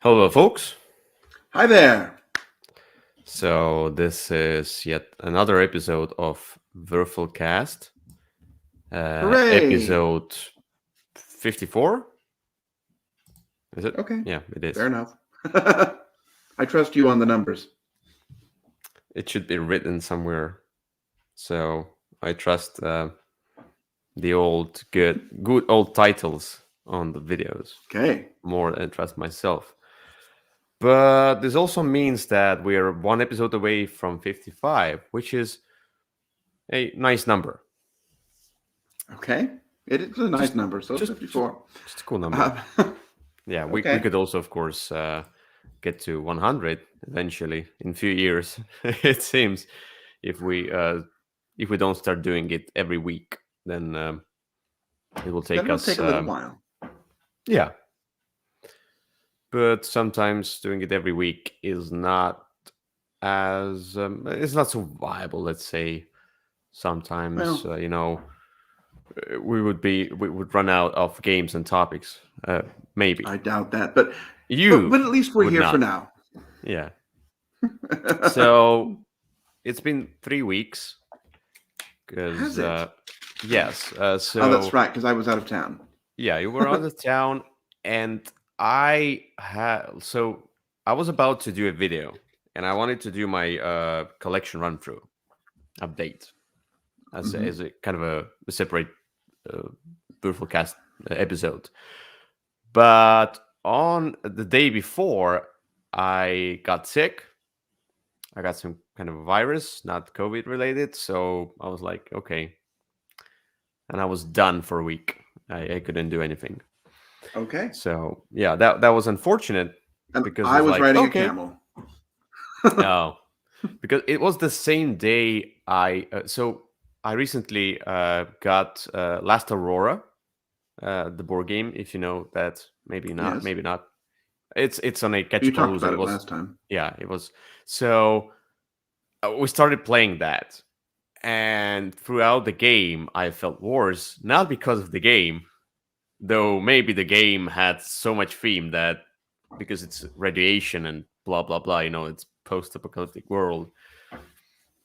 Hello, folks. Hi there. So this is yet another episode of Würfel Cast, Hooray. episode 54. Is it? Okay, Yeah, it fair is. enough. I trust you on the numbers. It should be written somewhere. So I trust the good old titles on the videos Okay. more than I trust myself. But this also means that we are one episode away from 55, which is a nice number. Okay. It is a nice Just, number, so just, just, 54. just a cool number. Uh, Yeah, we okay. could also, of course, get to 100 eventually in a few years. It seems if we don't start doing it every week, then it will Then take it'll us. take a little while. Yeah, but sometimes doing it every week is not as it's not so viable. Let's say sometimes Well, we would run out of games and topics. Maybe I doubt that, but you at least we're would here for not. now. Yeah. So it's been 3 weeks because Has it? yes. Oh, that's So right, because I was out of town. yeah, you were out of town, and I was about to do a video, and I wanted to do my collection run through update as a kind of a separate uh, beautiful cast episode. But on the day before, I got sick. I got some kind of a virus, not COVID related. So I was like, okay. And I was done for a week. I couldn't do anything. Okay. So yeah, that was unfortunate And because it I was was like, riding a okay. camel. Oh, because it was the same day I recently got Last Aurora, the board game. If you know that, maybe not, Yes. maybe not. It's on a You Catch talked Palooza. about It it was last time. yeah, it was so we started playing that, and throughout the game, I felt worse. Not because of the game, though. Maybe the game had so much theme that because it's radiation and blah blah blah. It's post-apocalyptic world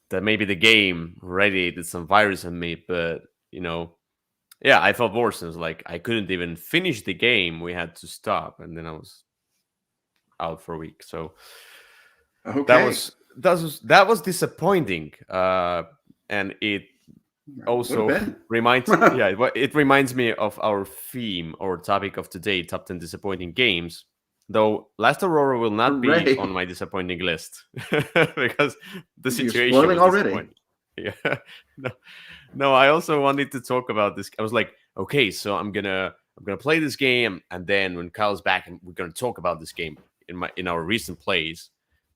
that maybe the game radiated some virus on me, but yeah, I felt worse. And it was like I couldn't even finish the game. We had to stop, and then I was out for a week. So that Okay. was that was disappointing, and it Would have also been. reminds it reminds me of our theme or topic of today, top 10 disappointing games. Though Last Aurora will not be on Hooray. my disappointing list because the You're situation spoiling was already. disappointing. Yeah. no, no, I also wanted to talk about this. I was like, okay, so I'm gonna play this game, and then when Kyle's back, and we're gonna talk about this game in our recent plays.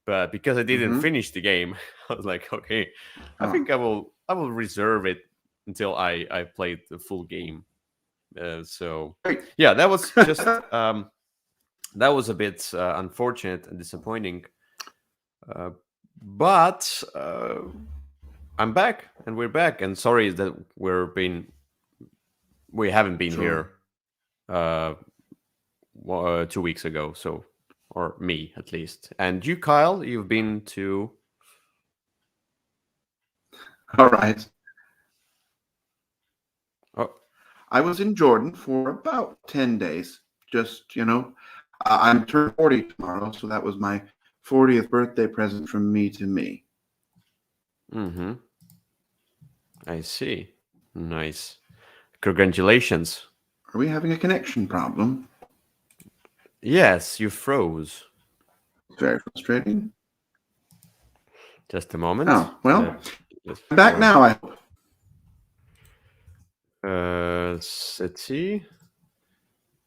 But because I didn't Mm-hmm. finish the game, I was like, okay, I Oh, think I will reserve it until I played the full game. So great. yeah, that was just that was a bit unfortunate and disappointing. Uh, but I'm back, and we're back. And sorry that we haven't been Sure. here uh, 2 weeks ago. So, or me at least. And you, Kyle, you've been to. All right. Oh, I was in Jordan for about 10 days. Just, I'm turning 40 tomorrow, so that was my 40th birthday present from me to me. mm-hmm. I see. Nice. Congratulations. Are we having a connection problem? Yes, you froze. Very frustrating. Just a moment. Oh, well, Just I'm back now, I hope. let's see.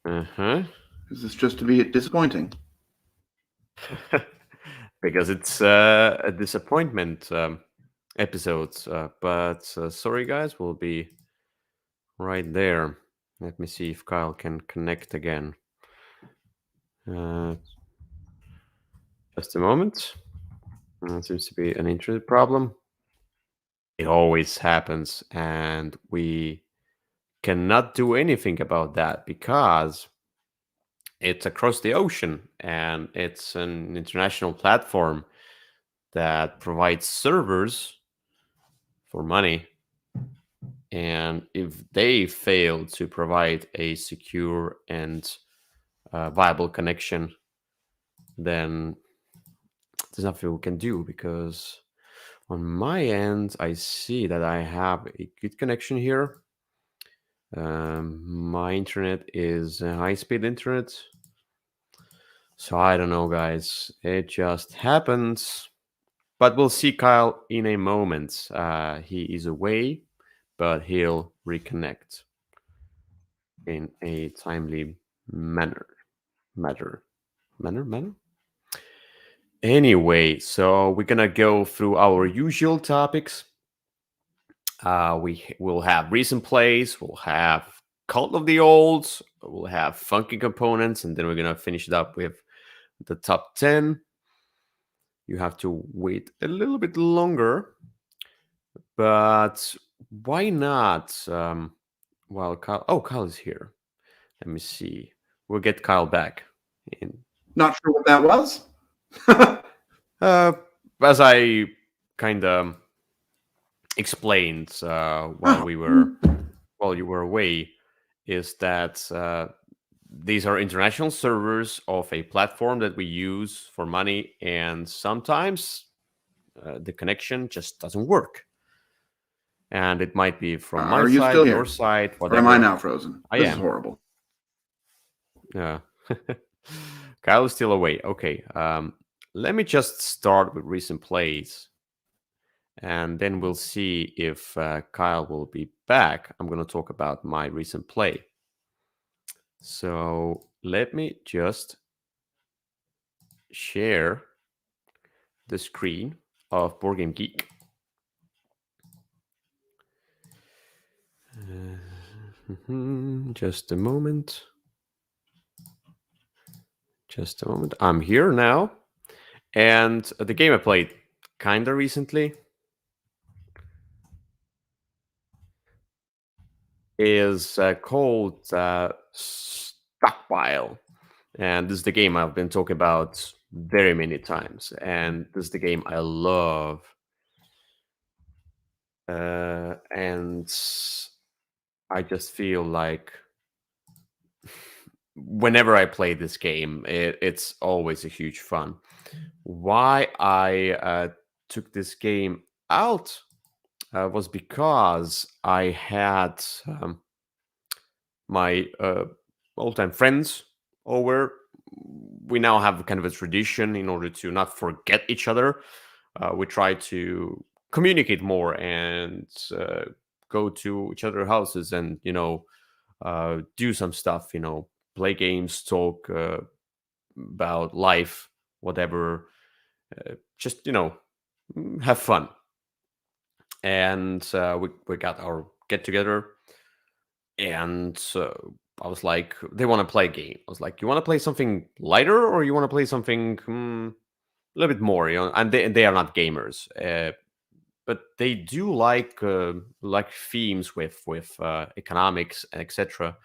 Uh-huh. Is this just to be disappointing? Because it's a disappointment episode. But sorry, guys, we'll be right there. Let me see if Kyle can connect again. Uh, just a moment. Seems to be an internet problem. It always happens, and we cannot do anything about that because It's across the ocean, and it's an international platform that provides servers for money. And if they fail to provide a secure and viable connection, then there's nothing we can do, because on my end, I see that I have a good connection here. My internet is high-speed internet. So I don't know, guys. It just happens. But we'll see Kyle in a moment. He is away, but he'll reconnect in a timely manner. Matter. Manner? Anyway, so we're gonna go through our usual topics. We will have recent plays, we'll have Cult of the Olds, we'll have funky components, and then we're gonna finish it up with the top 10. You have to wait a little bit longer, but why not? While Kyle, oh, Kyle is here. Let me see. We'll get Kyle back. In, Not sure what that was. uh, as I kind of explained while you were away, is that these are international servers of a platform that we use for money, and sometimes the connection just doesn't work. And it might be from my Are you still side, your here? side, Or am I whatever. now frozen? I This is am. horrible. Yeah. Kyle is still away. Okay. Let me just start with recent plays, and then we'll see if Kyle will be back. I'm going to talk about my recent play. So let me just share the screen of Board Game Geek. Just a moment. Just a moment. I'm here now. And the game I played kind of recently is called Stockpile. And this is the game I've been talking about very many times. And this is the game I love. And I just feel like whenever I play this game, it's always a huge fun. Why I took this game out was because I had my old-time friends over. We now have kind of a tradition in order to not forget each other. We try to communicate more and go to each other's houses and, do some stuff, play games, talk about life, whatever. Just, have fun. And we got our get together, and I was like, they want to play a game. I was like, you want to play something lighter, or you want to play something a little bit more, and they are not gamers, but they do like themes with economics and etc.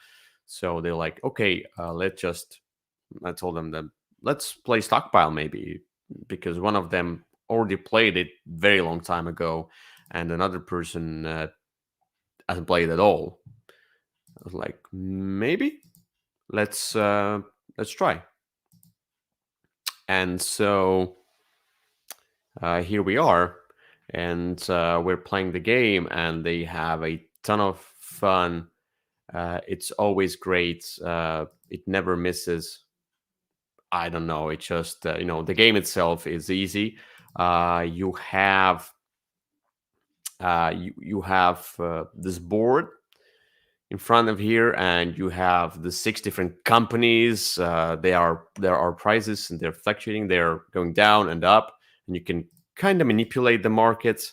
So they're like, okay, I told them that let's play Stockpile maybe, because one of them already played it very long time ago, and another person hasn't played at all. I was like, maybe let's try. And so here we are, and we're playing the game, and they have a ton of fun. It's always great. It never misses. I don't know. It just the game itself is easy. You have this board in front of here, and you have the 6 different companies. There are prices, and they're fluctuating. They're going down and up, and you can kind of manipulate the markets.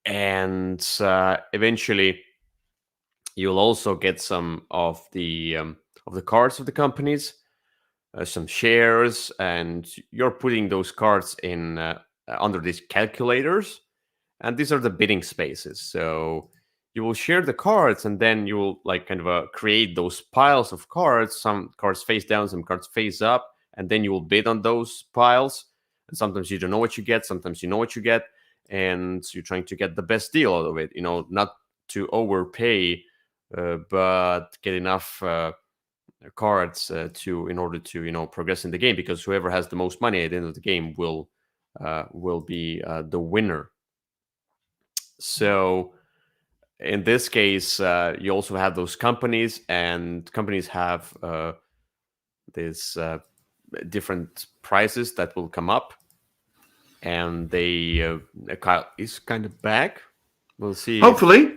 And eventually, you'll also get some of the cards of the companies, some shares, and you're putting those cards in under these calculators, and these are the bidding spaces. So you will share the cards, and then you will like kind of create those piles of cards. Some cards face down, some cards face up, and then you will bid on those piles. And sometimes you don't know what you get, sometimes you know what you get, and you're trying to get the best deal out of it. Not to overpay, but get enough cards to in order to progress in the game, because whoever has the most money at the end of the game will be the winner. So in this case, you also have those companies, and companies have these different prices that will come up, and they Kyle is kind of back. We'll see Hopefully.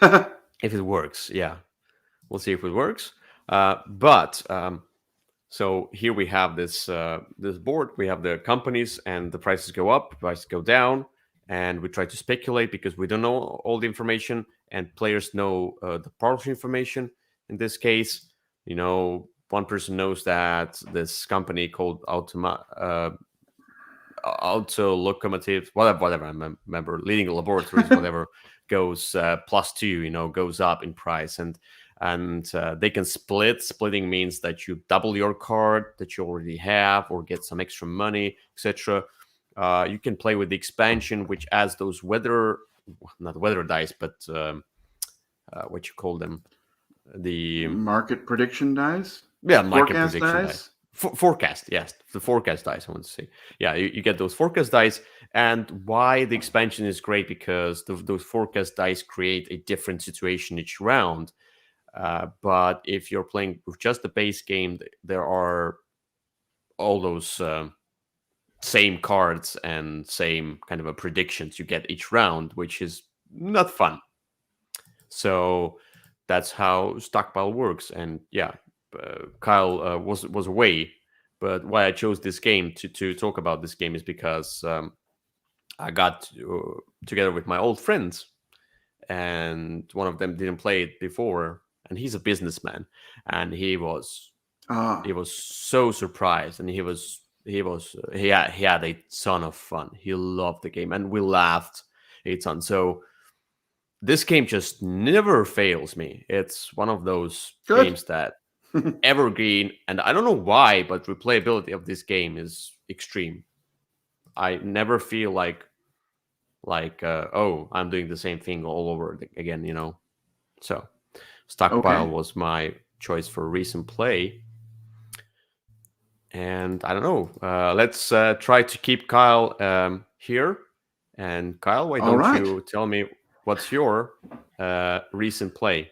if it works. Yeah, we'll see if it works. But so here we have this board. We have the companies, and the prices go up, prices go down, and we try to speculate because we don't know all the information, and players know the partial information. In this case, one person knows that this company called Auto Locomotive, whatever I remember, leading laboratories, whatever, goes +2, goes up in price, and they can split. Splitting means that you double your card that you already have, or get some extra money, etc. You can play with the expansion, which adds those not weather dice, but what you call them, the Market prediction dice? market Forecast prediction dice? dice. Forecast, yes, the forecast dice. I want to say, yeah, you get those forecast dice, and why the expansion is great because those forecast dice create a different situation each round. But if you're playing with just the base game, there are all those same cards and same kind of a predictions you get each round, which is not fun. So that's how stockpile works. And yeah, Kyle was away, but why I chose this game to talk about this game is because I got together with my old friends, and one of them didn't play it before, and he's a businessman, and he was so surprised, and he had a ton of fun. He loved the game, and we laughed a ton. So this game just never fails me. It's one of those Good. games that evergreen, and I don't know why, but replayability of this game is extreme. I never feel like oh, I'm doing the same thing all over again. So Stockpile Okay. was my choice for recent play. And I don't know. Let's try to keep Kyle here. And Kyle, why All don't right. you tell me what's your recent play?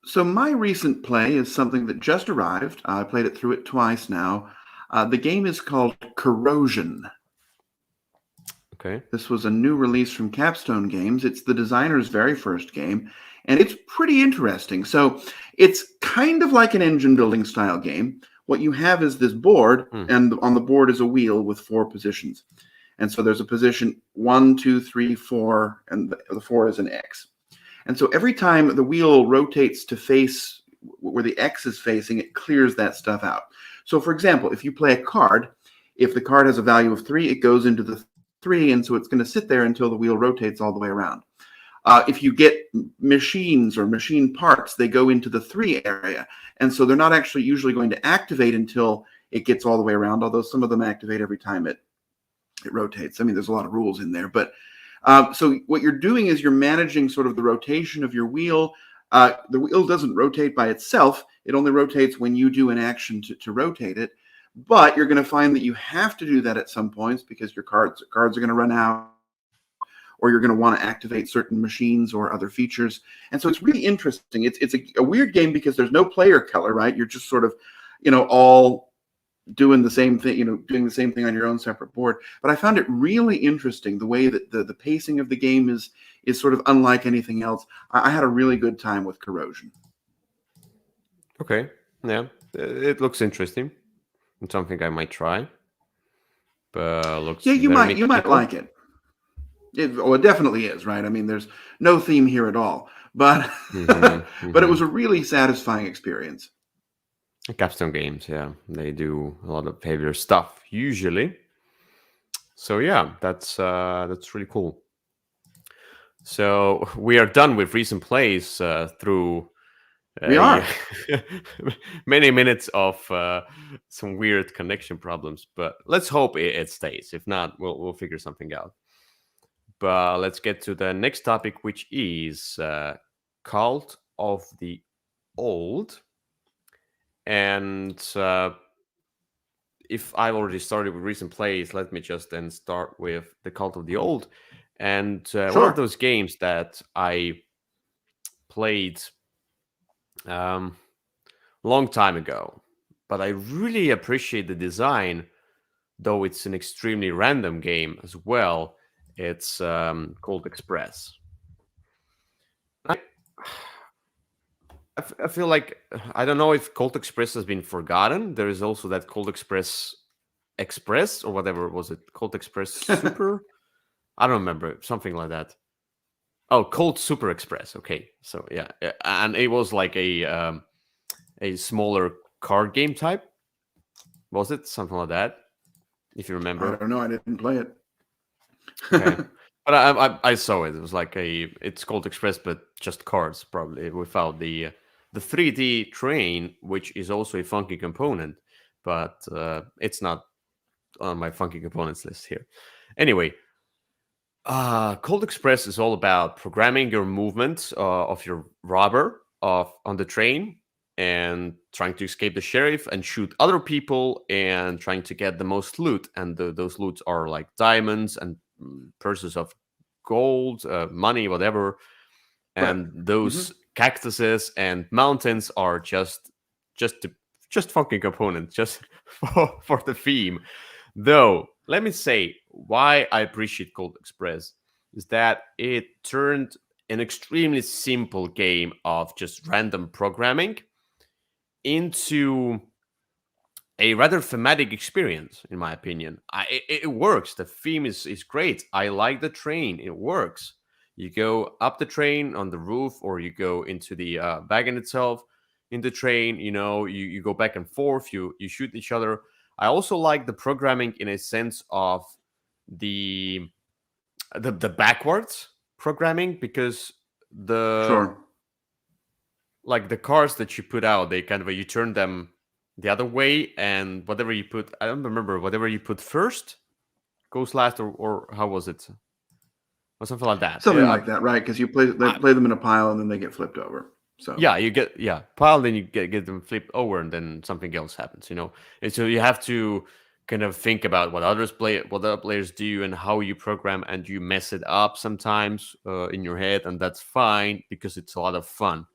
So my recent play is something that just arrived. I played it through it twice now. The game is called Corrosion. Okay. This was a new release from Capstone Games. It's the designer's very first game, and it's pretty interesting. So it's kind of like an engine building style game. What you have is this board, and on the board is a wheel with 4 positions. And so there's a position 1, 2, 3, 4, and the 4 is an X. And so every time the wheel rotates to face where the X is facing, it clears that stuff out. So for example, if you play a card, if the card has a value of 3, it goes into the 3, and so it's going to sit there until the wheel rotates all the way around. If you get machines or machine parts, they go into the 3 area, and so they're not actually usually going to activate until it gets all the way around, although some of them activate every time it rotates. I mean, there's a lot of rules in there, but so what you're doing is you're managing sort of the rotation of your wheel. The wheel doesn't rotate by itself. It only rotates when you do an action to rotate it. But you're going to find that you have to do that at some points because your cards are going to run out, or you're going to want to activate certain machines or other features. And so it's really interesting. It's a weird game because there's no player color, right? You're just sort of, all doing the same thing, doing the same thing on your own separate board. But I found it really interesting the way that the pacing of the game is sort of unlike anything else. I had a really good time with Corrosion. Okay. Yeah. It looks interesting. It's something I might try. But looks Yeah, you very might mechanical. like it. It definitely is, right? I mean, there's no theme here at all, but but it was a really satisfying experience. Capstone games, yeah, they do a lot of behavior stuff usually. So yeah, that's really cool. So we are done with recent plays through We uh, are. many minutes of some weird connection problems, but let's hope it stays. If not, we'll figure something out. But let's get to the next topic, which is Cult of the Old. And if I already started with recent plays, let me just then start with the Cult of the Old. And one of Sure. those games that I played um, long time ago, but I really appreciate the design, though it's an extremely random game as well. It's called Express. I, I feel like I don't know if Colt Express has been forgotten. There is also that Colt Express Express or whatever was it, Colt Express Super? I don't remember, something like that. Oh, Colt Super Express. Okay, so yeah, and it was like a smaller card game type. Was it something like that? If you I remember. don't know. I didn't play it. Okay. But I saw it. It was like it's called Express, but just cards probably without the 3D train, which is also a funky component, but it's not on my funky components list here. Anyway, Cold Express is all about programming your movement of your robber of on the train and trying to escape the sheriff and shoot other people and trying to get the most loot. And those loots are like diamonds and purses of gold, money, whatever. Right. And Hmm. those cactuses and mountains are just the, just funky components, just for the theme. Though, let me say why I appreciate Cold Express is that it turned an extremely simple game of just random programming into a rather thematic experience, in my opinion. It works. The theme is great. I like the train. It works. You go up the train on the roof, or you go into the wagon itself in the train. You go back and forth. You shoot each other. I also like the programming in a sense of the the backwards programming because the Sure. like the cars that you put out, they kind of you turn them the other way, and whatever you put, I don't remember, whatever you put first goes last, or how was it, or something like that. Something like that, right? Because they I, play them in a pile and then they get flipped over. So yeah, you get pile, then you get them flipped over, and then something else happens. And so you have to kind of think about what other players do, and how you program, and you mess it up sometimes in your head, and that's fine because it's a lot of fun.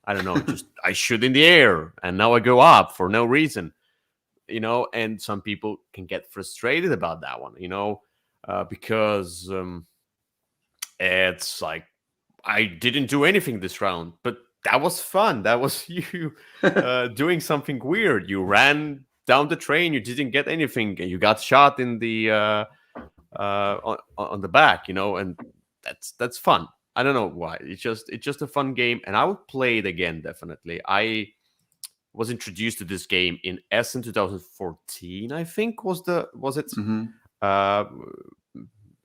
I don't know, just I shoot in the air and now I go up for no reason, and some people can get frustrated about that one, because it's like I didn't do anything this round, but that was fun. That was you doing something weird. You ran down the train, you didn't get anything, and you got shot in the on the back, and that's fun. I don't know why. It's just a fun game, and I would play it again definitely. I was introduced to this game in Essen 2014. I think was it. hmm. Uh,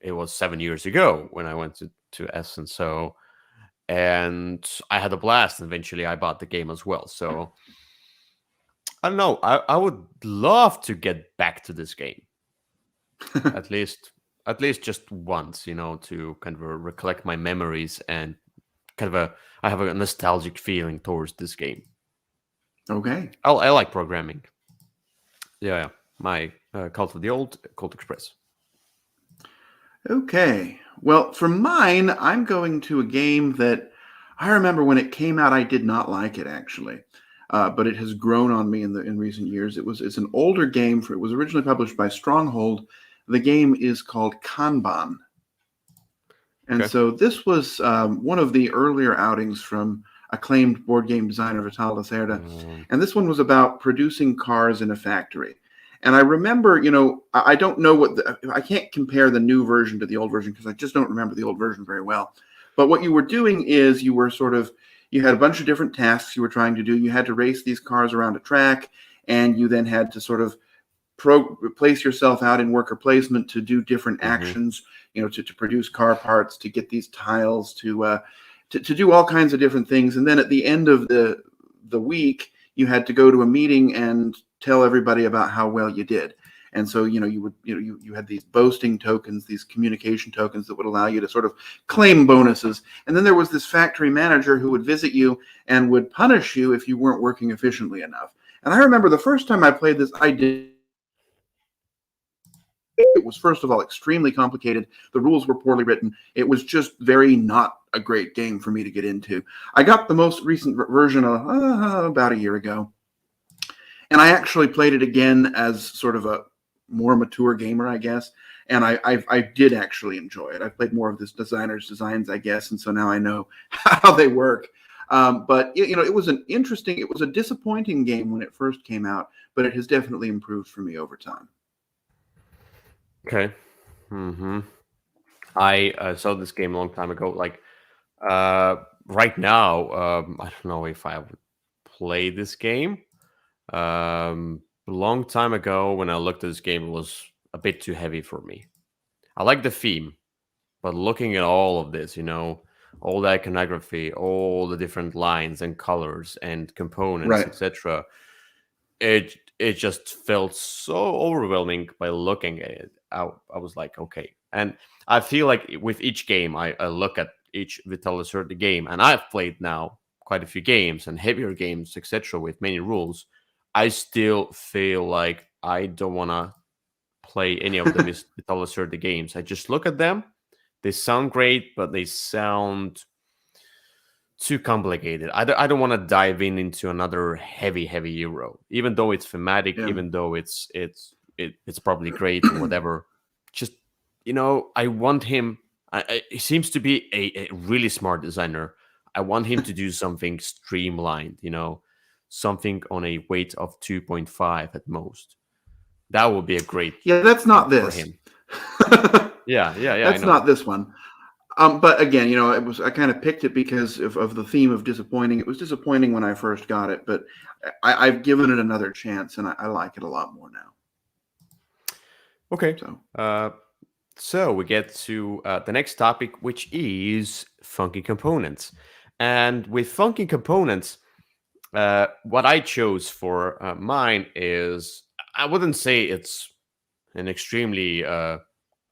it was 7 years ago when I went to Essen. So, and I had a blast. And eventually, I bought the game as well. So I don't know. I would love to get back to this game at least just once. To kind of recollect my memories and kind of I have a nostalgic feeling towards this game. Okay. I like programming. Yeah. My Cult of the Old, Colt Express. Okay. Well, for mine, I'm going to a game that I remember when it came out, I did not like it actually, but it has grown on me in recent years. It's an older game. It was originally published by Stronghold. The game is called Kanban, and Okay. so this was one of the earlier outings from acclaimed board game designer Vital Lacerda. Um, And this one was about producing cars in a factory. And I remember, I don't know I can't compare the new version to the old version because I just don't remember the old version very well. But what you were doing is you had a bunch of different tasks you were trying to do. You had to race these cars around a track, and you then had to sort of place yourself out in worker placement to do different Mm-hmm. actions, to produce car parts, to get these tiles, to do all kinds of different things. And then at the end of the week, you had to go to a meeting and tell everybody about how well you did. And so, you had these boasting tokens, these communication tokens that would allow you to sort of claim bonuses. And then there was this factory manager who would visit you and would punish you if you weren't working efficiently enough. And I remember the first time I played this, I did. It was, first of all, extremely complicated. The rules were poorly written. It was just very not a great game for me to get into. I got the most recent version about a year ago, and I actually played it again as sort of a more mature gamer, I guess. And I did actually enjoy it. I played more of this designer's designs, I guess, and so now I know how they work. But it was it was a disappointing game when it first came out, but it has definitely improved for me over time. Okay. Mm-hmm. I saw this game a long time ago. Like, right now, I don't know if I would play this game. A long time ago, when I looked at this game, it was a bit too heavy for me. I like the theme, but looking at all of this, all the iconography, all the different lines and colors and components, Right. etc., it just felt so overwhelming by looking at it. I was like, okay. And I feel like with each game, I look at each Vital Lacerda game, and I've played now quite a few games and heavier games, etc., with many rules. I still feel like I don't want to play any of the Vital Lacerda games. I just look at them. They sound great, but they sound too complicated. I don't want to dive into another heavy Euro, even though it's thematic, Yeah. even though it's probably great or whatever. Just I want him. He seems to be a really smart designer. I want him to do something streamlined. Something on a weight of 2.5 at most. That would be a great Yeah, that's not for this. him. Yeah, I That's know. not this one. But again, I kind of picked it because of the theme of disappointing. It was disappointing when I first got it, but I've given it another chance, and I like it a lot more now. Okay. So we get to the next topic, which is funky components. And with funky components, what I chose for mine is, I wouldn't say it's an extremely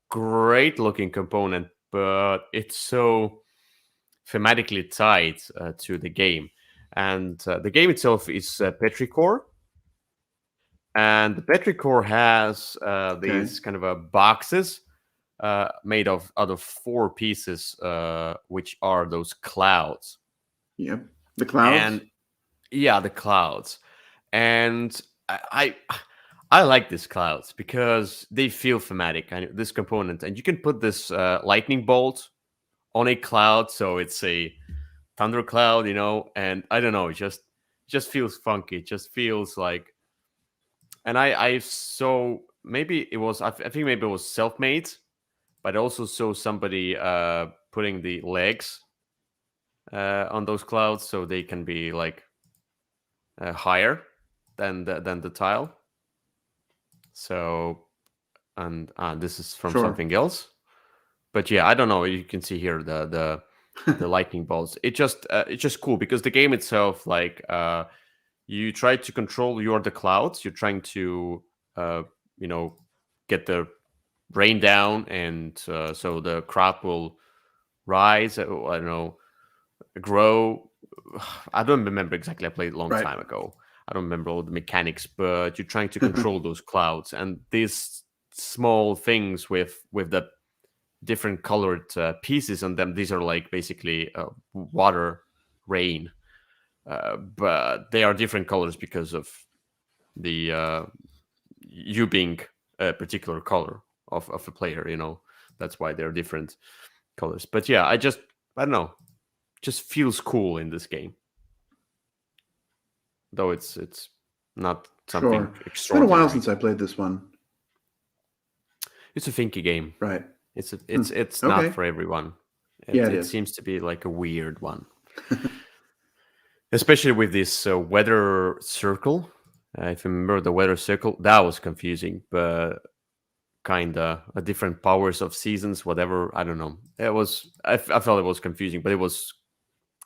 great looking component, but it's so thematically tied to the game. And the game itself is Petrichor. And the Petrichor has these kind of boxes made out of 4 pieces, which are those clouds. Yep, the clouds. And yeah, the clouds. And I like these clouds because they feel thematic. And this component, and you can put this lightning bolt on a cloud, so it's a thunder cloud, and I don't know, it just feels funky. It just feels like, and I saw, maybe it was, I think maybe it was self-made, but I also saw somebody putting the legs on those clouds so they can be like higher than the tile. So, and this is from something else, but yeah, I don't know. You can see here the lightning bolts. It's just cool because the game itself, like, you try to control the clouds. You're trying to get the rain down, and so the crop will rise. I don't know, grow. I don't remember exactly. I played a long time ago. I don't remember all the mechanics, but you're trying to control those clouds, and these small things with the different colored pieces on them. These are like basically water, rain, but they are different colors because of the you being a particular color of a player. That's why they're different colors. But yeah, I don't know, just feels cool in this game, though it's not something extraordinary. It's been a while since I played this one. It's a thinky game, right? It's not for everyone. It seems to be like a weird one. Especially with this weather circle. If you remember the weather circle, that was confusing, but kinda a different powers of seasons, whatever. I don't know. It was. I felt it was confusing, but it was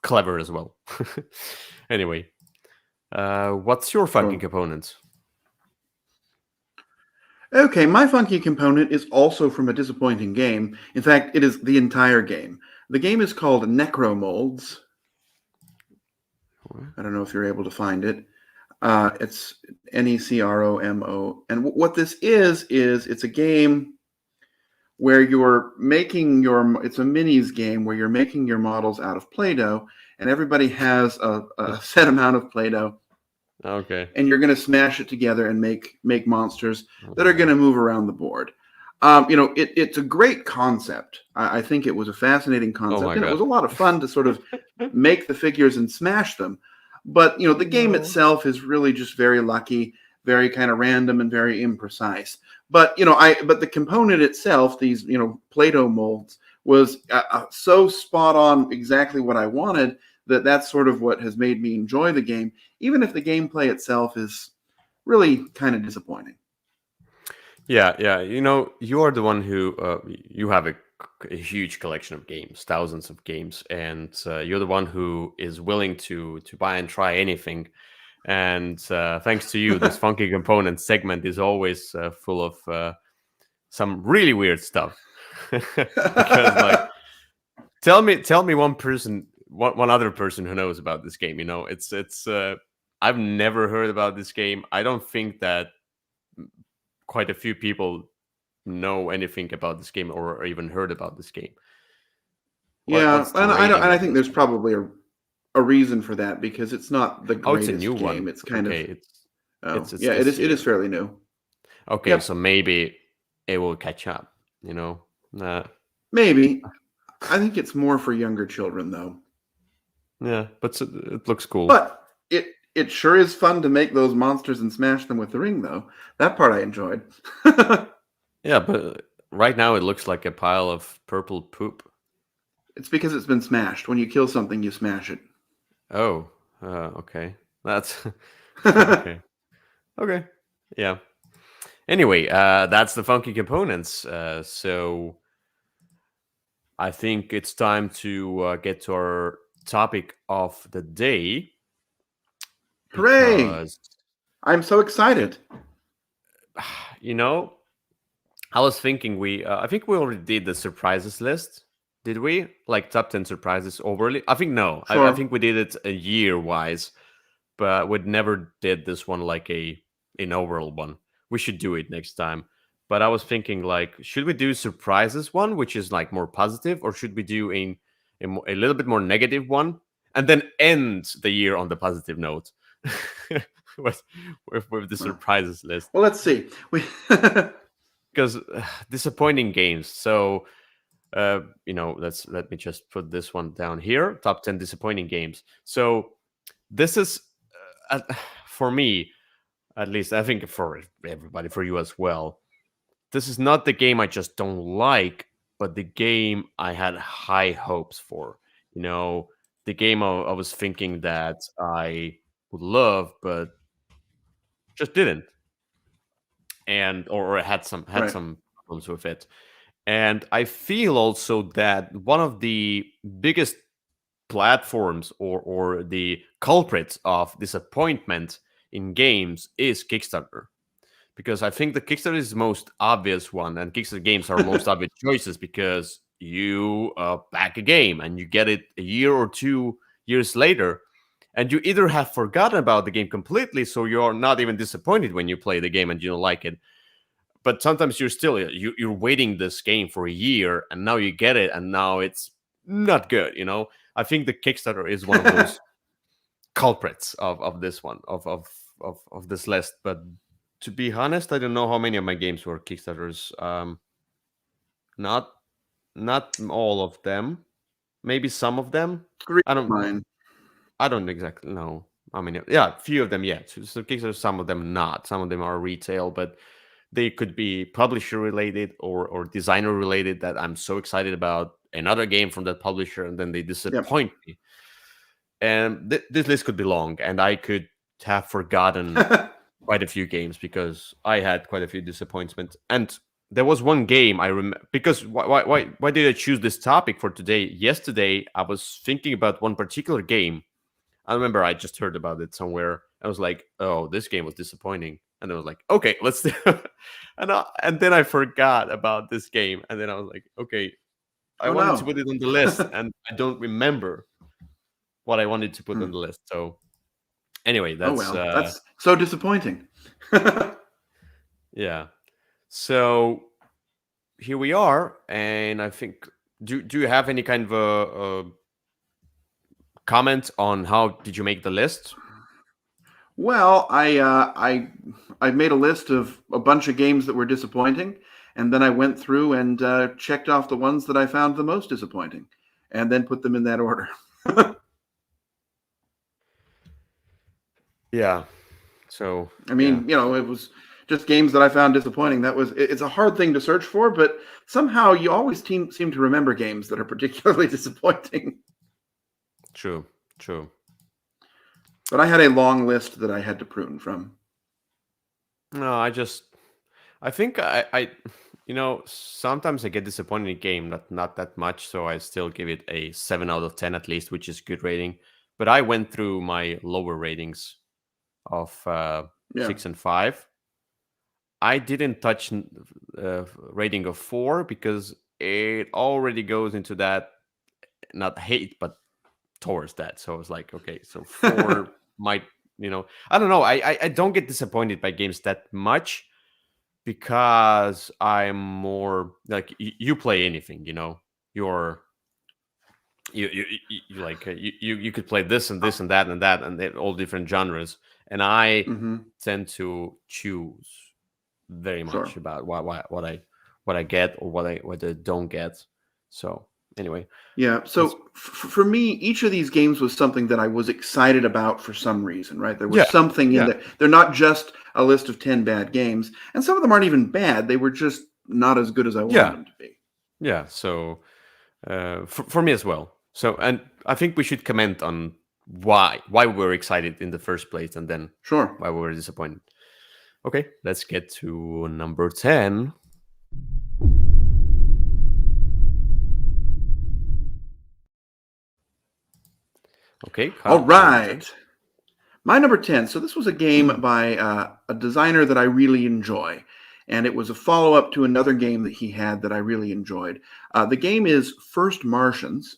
clever as well. Anyway, what's your funky Sure. component? Okay, my funky component is also from a disappointing game. In fact, it is the entire game. The game is called Necromolds. I don't know if you're able to find it. It's Necromo. And what this is it's a game where you're making it's a minis game where you're making your models out of Play-Doh, and everybody has a set amount of Play-Doh, Okay. and you're going to smash it together and make monsters Oh that my are going God. to move around the board. It's a great concept. I think it was a fascinating Oh concept, my and it was God. a lot of fun to sort of make the figures and smash them. But the game No. itself is really just very lucky, very kind of random, and very imprecise. But the component itself, these Play-Doh molds, was so spot on, exactly what I wanted. That's sort of what has made me enjoy the game, even if the gameplay itself is really kind of disappointing. Yeah, yeah. You are the one who you have a huge collection of games, thousands of games, and you're the one who is willing to buy and try anything. And thanks to you, this funky component segment is always full of some really weird stuff. Because tell me one other person who knows about this game. It's I've never heard about this game. I don't think that quite a few people know anything about this game or even heard about this game. Yeah, What's the and rating I of think this there's game? probably a reason for that, because it's not the Oh, it's a new greatest one. game. It's kind Okay, of it's oh it's yeah, this it is year. fairly new. Okay, Yep, so maybe it will catch up. You know, uh, maybe. I think it's more for younger children though. yeah, but it looks cool. But it sure is fun to make those monsters and smash them with the ring though. That part I enjoyed. Yeah, but right now it looks like a pile of purple poop. It's because it's been smashed. When you kill something, you smash it. Oh, okay, that's okay. Okay, yeah. Anyway, that's the funky components. So I think it's time to get to our topic of the day Hooray! because, I'm so excited. you know, I was thinking I think we already did the surprises list. Did we? Like top 10 surprises overly? I think no. I Sure. think we did it a year wise, but we never did this one like an overall one. We should do it next time. But I was thinking like, should we do surprises one, which is like more positive, or should we do a little bit more negative one, and then end the year on the positive note with, with the Well, surprises list? let's see. We Because disappointing games. So let me just put this one down here. Top 10 disappointing games. So this is for me, at least I think for everybody, for you as well, this is not the game I just don't like, but the game I had high hopes for. The game I was thinking that I would love, but just didn't, and or had right. some problems with it. And I feel also that one of the biggest platforms or the culprits of disappointment in games is Kickstarter, because I think the Kickstarter is the most obvious one, and Kickstarter games are most obvious choices because you back a game and you get it a year or 2 years later, and you either have forgotten about the game completely, so you're not even disappointed when you play the game and you don't like it, but sometimes you're still you're waiting this game for a year and now you get it and now it's not good. I think the Kickstarter is one of those culprits of this one of this list, but to be honest, I don't know how many of my games were Kickstarters. Not not all of them. Maybe some of them. Three I of don't mine. I don't exactly know how many. Yeah, a few of them, yeah. So Kickstarter, some of them not. Some of them are retail, but they could be publisher related or designer related that I'm so excited about another game from that publisher and then they Yep. disappoint me. And this list could be long and I could have forgotten quite a few games because I had quite a few disappointments. And there was one game I remember because why did I choose this topic for today? Yesterday I was thinking about one particular game. I remember I just heard about it somewhere. I was like, oh, this game was disappointing. And I was like, okay, let's do and then I forgot about this game. And then I was like, okay, I Oh wanted to no. put it on the list and I don't remember what I wanted to put on Hmm. the list. So anyway, Oh that's well, that's so disappointing. yeah. So here we are, and I think do you have any kind of a comment on how did you make the list? Well, I made a list of a bunch of games that were disappointing, and then I went through and checked off the ones that I found the most disappointing, and then put them in that order. Yeah. So I yeah, mean, it was just games that I found disappointing. It's a hard thing to search for, but somehow you always seem to remember games that are particularly disappointing. true, true. But I had a long list that I had to prune from. No, I think sometimes I get disappointed in a game, not that much, so I still give it a 7 out of 10 at least, which is good rating. But I went through my lower ratings of Yeah. 6 and 5. I didn't touch rating of 4 because it already goes into that not hate but towards that. So I was like, okay, so 4 might I don't know. I don't get disappointed by games that much because I'm more like you play anything, you're you like you could play this and this and that and that and all different genres, and I Hmm. tend to choose very Sure. much about what I get or what I don't get. So anyway, Yeah. let's So for me, each of these games was something that I was excited about for some reason, right? There was yeah, something in yeah, there. They're not just a list of 10 bad games, and some of them aren't even bad. They were just not as good as I wanted yeah, them to be. yeah. So for me as well. So, and I think we should comment on why we were excited in the first place, and then Sure. why we were disappointed. Okay, let's get to number 10. Okay, All Kyle, number 10. right. My number 10. So this was a game by a designer that I really enjoy. And it was a follow up to another game that he had that I really enjoyed. The game is First Martians.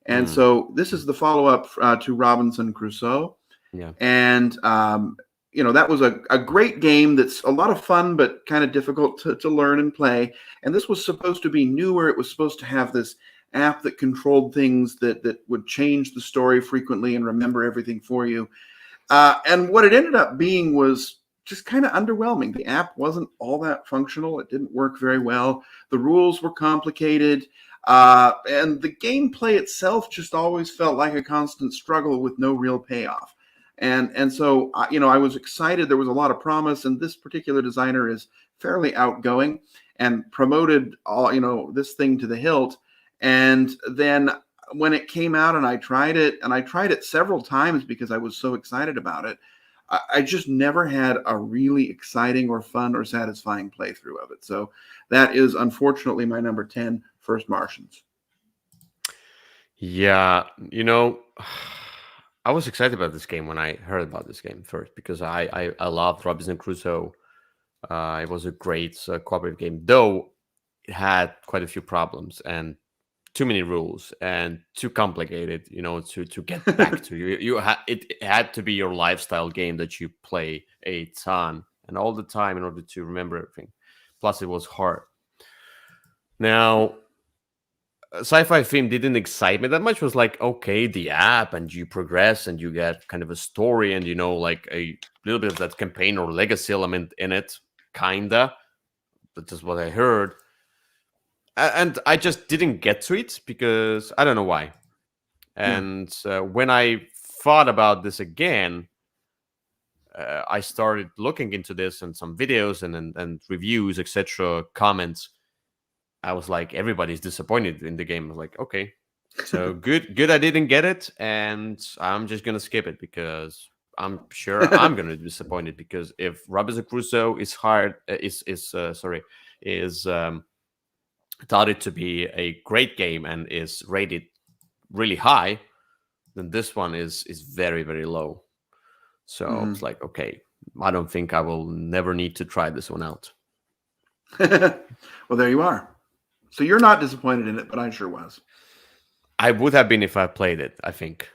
And Mm, so this is the follow up to Robinson Crusoe. yeah. And, that was a great game that's a lot of fun, but kind of difficult to learn and play. And this was supposed to be newer. It was supposed to have this app that controlled things that would change the story frequently and remember everything for you. And what it ended up being was just kind of underwhelming. The app wasn't all that functional. It didn't work very well. The rules were complicated. And the gameplay itself just always felt like a constant struggle with no real payoff. And so, I was excited. There was a lot of promise. And this particular designer is fairly outgoing and promoted this thing to the hilt. And then when it came out and I tried it several times because I was so excited about it, I just never had a really exciting or fun or satisfying playthrough of it. So that is unfortunately my number 10, First Martians. Yeah, I was excited about this game when I heard about this game first because I loved Robinson Crusoe. It was a great cooperative game, though it had quite a few problems and too many rules and too complicated, to get back to. It had to be your lifestyle game that you play a ton and all the time in order to remember everything. Plus, it was hard. Now, sci-fi film didn't excite me that much. It was like, okay, the app and you progress and you get kind of a story and like a little bit of that campaign or legacy element in it, kinda. That's just what I heard. And I just didn't get to it because I don't know why. Yeah. And when I thought about this again, I started looking into this and some videos and reviews, etc., comments. I was like, everybody's disappointed in the game. I was like, okay, so good. I didn't get it, and I'm just gonna skip it because I'm sure I'm gonna be disappointed because if Robinson Crusoe is hard is touted to be a great game and is rated really high, then this one is very very low. So it's Mhm. like, okay, I don't think I will never need to try this one out. Well, there you are. So you're not disappointed in it, but I sure was. I would have been if I played it. I think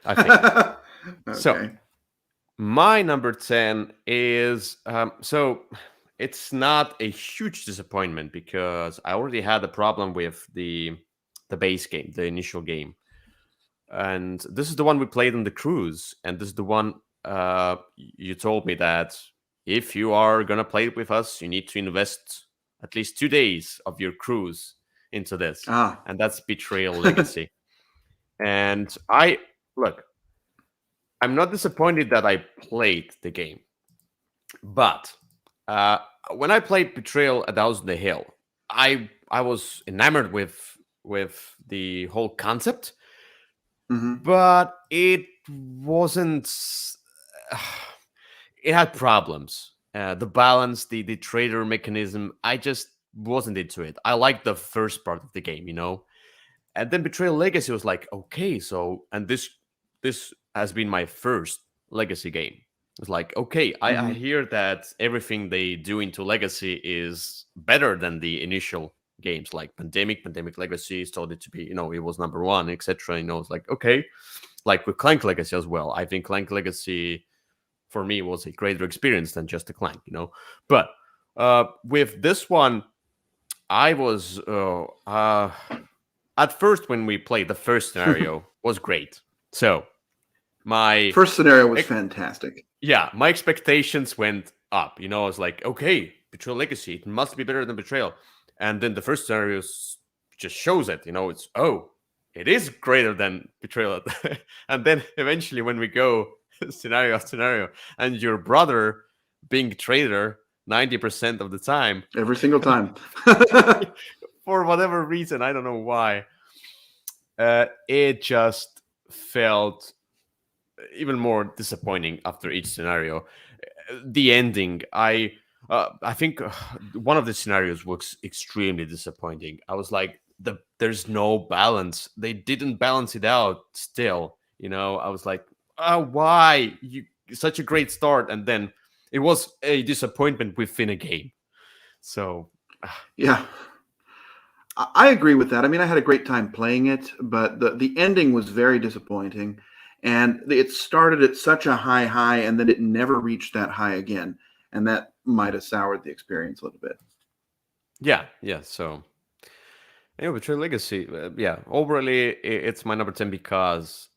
so. Okay. My number 10 is so it's not a huge disappointment because I already had a problem with the base game, the initial game. And this is the one we played on the cruise, and this is the one you told me that if you are gonna play it with us, you need to invest at least 2 days of your cruise into this, Ah. and that's Betrayal Legacy. And I look, I'm not disappointed that I played the game, but uh, when I played Betrayal at House on the Hill, I was enamored with the whole concept, Hmm. but it wasn't. It had problems. The balance, the trader mechanism, I just wasn't into it. I liked the first part of the game, and then Betrayal Legacy was like, okay, so and this has been my first Legacy game. It's like, okay, I Hmm. hear that everything they do into Legacy is better than the initial games, like Pandemic Legacy started to be, it was number one, etc. It's like, okay, like with Clank Legacy as well. I think Clank Legacy for me was a greater experience than just a Clank. But with this one, I was at first when we played the first scenario was great. So my First scenario was fantastic. yeah, my expectations went up. I was like, okay, Betrayal Legacy, it must be better than Betrayal. And then the first scenario just shows it. It's it is greater than Betrayal. And then eventually, when we go scenario after scenario, and your brother being traitor 90% of the time, Every single time. for whatever reason, I don't know why, it just felt even more disappointing after each scenario. The ending, I think one of the scenarios was extremely disappointing. I was like, there's no balance. They didn't balance it out. Still, I was like, why you such a great start, and then it was a disappointment within a game. So Yeah. I agree with that. I mean, I had a great time playing it, but the ending was very disappointing. And it started at such a high, and then it never reached that high again. And that might have soured the experience a little bit. yeah. So anyway, Betrayal Legacy, yeah. Overally, it's my number 10 because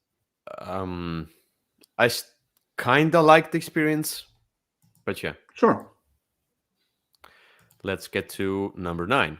um, I kind of like the experience, but yeah. Sure. Let's get to number 9.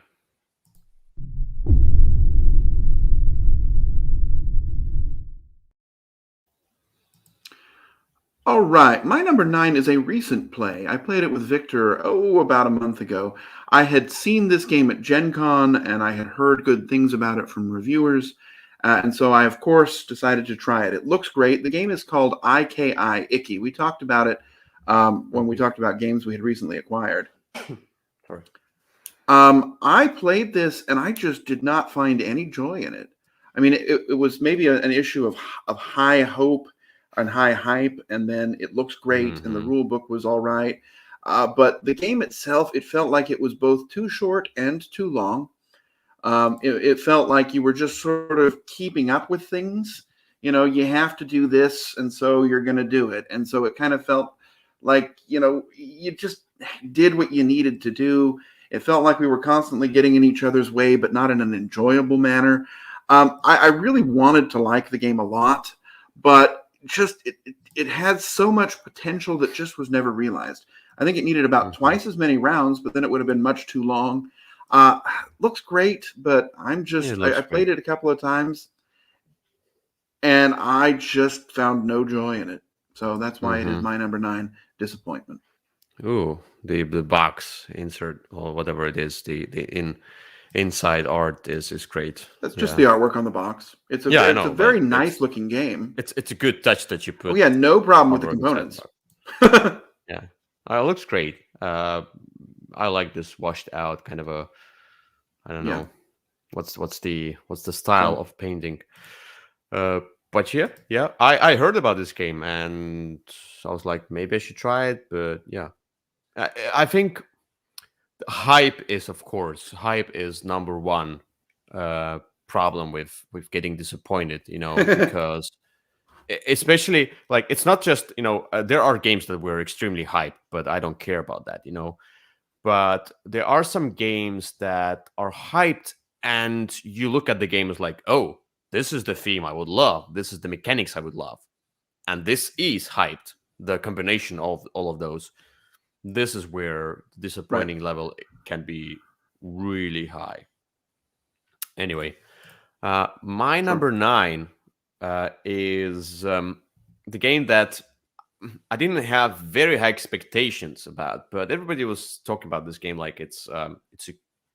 All right. My number 9 is a recent play. I played it with Victor, about a month ago. I had seen this game at Gen Con and I had heard good things about it from reviewers. And so I, of course, decided to try it. It looks great. The game is called IKI Icky. We talked about it when we talked about games we had recently acquired. Sorry. I played this and I just did not find any joy in it. I mean, it was maybe an issue of high hope and high hype, and then it looks great, and the Mm-hmm. rule book was all right. But the game itself, it felt like it was both too short and too long. It felt like you were just sort of keeping up with things. You have to do this, and so you're going to do it. And so it kind of felt like, you just did what you needed to do. It felt like we were constantly getting in each other's way, but not in an enjoyable manner. I really wanted to like the game a lot, but just it had so much potential that just was never realized. I think it needed about Mm-hmm. twice as many rounds, but then it would have been much too long. Looks great, but Yeah, it I looks played great. it a couple of times and I just found no joy in it. So that's why it is Mm-hmm. my number 9 disappointment. Ooh, the box insert or whatever it is, the inside art is great. That's just Yeah. the artwork on the box. Yeah, I It's a know, very but nice looking game. it's a good touch that you Oh yeah, put no problem with the artwork inside the components. box. Yeah, it looks great. I like this washed out kind of a, I don't Yeah. know, what's the style So of painting. Uh, but yeah, I heard about this game and I was like, maybe I should try it. But yeah, I think hype is number one uh, problem with getting disappointed. Because especially like it's not just there are games that were extremely hyped, but I don't care about that. But there are some games that are hyped and you look at the game as like, oh, this is the theme I would love, this is the mechanics I would love, and this is hyped. The combination of all of those, this is where the right. disappointing level can be really high. Anyway, my Sure. number 9 is the game that I didn't have very high expectations about, but everybody was talking about this game like it's a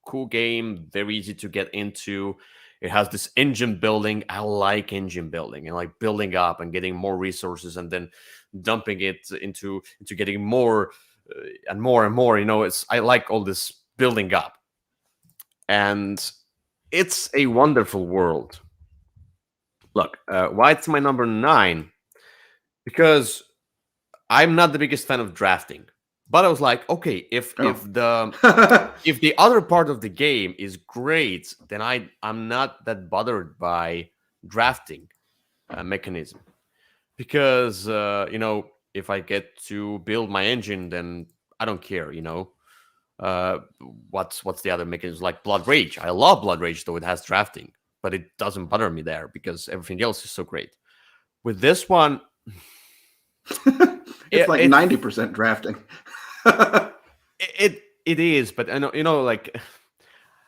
cool game, very easy to get into. It has this engine building. I like engine building and like building up and getting more resources and then dumping it into getting more and more and more. It's I like all this building up, and it's a wonderful world. Look, why it's my number 9? Because I'm not the biggest fan of drafting, but I was like, okay, Oh. if the other part of the game is great, then I'm not that bothered by drafting mechanism, because if I get to build my engine, then I don't care. Uh, what's the other mechanism, like Blood Rage? I love Blood Rage, though it has drafting, but it doesn't bother me there because everything else is so great. With this one, It's it, like it 90% drafting. it is, but I know like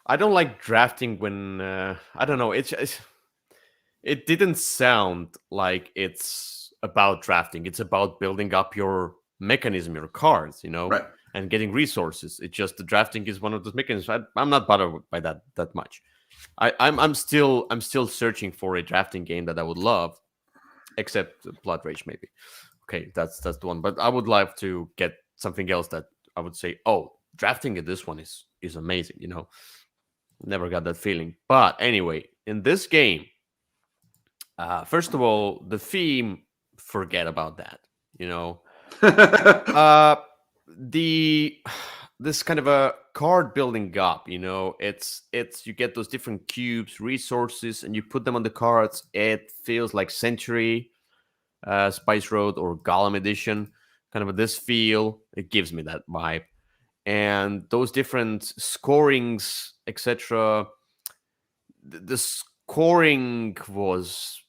I don't like drafting when I don't know. It didn't sound like it's about drafting. It's about building up your mechanism, your cards, Right. and getting resources. It's just the drafting is one of those mechanisms. I'm not bothered by that much. I'm still searching for a drafting game that I would love, except Blood Rage maybe. Okay, that's the one. But I would love to get something else that I would say, oh, drafting in this one is amazing. Never got that feeling. But anyway, in this game, first of all, the theme, forget about that. You know, uh, the this kind of a card building up. It's you get those different cubes, resources, and you put them on the cards. It feels like Century, Spice Road, or Golem Edition. Kind of this feel. It gives me that vibe, and those different scorings, etc. The scoring was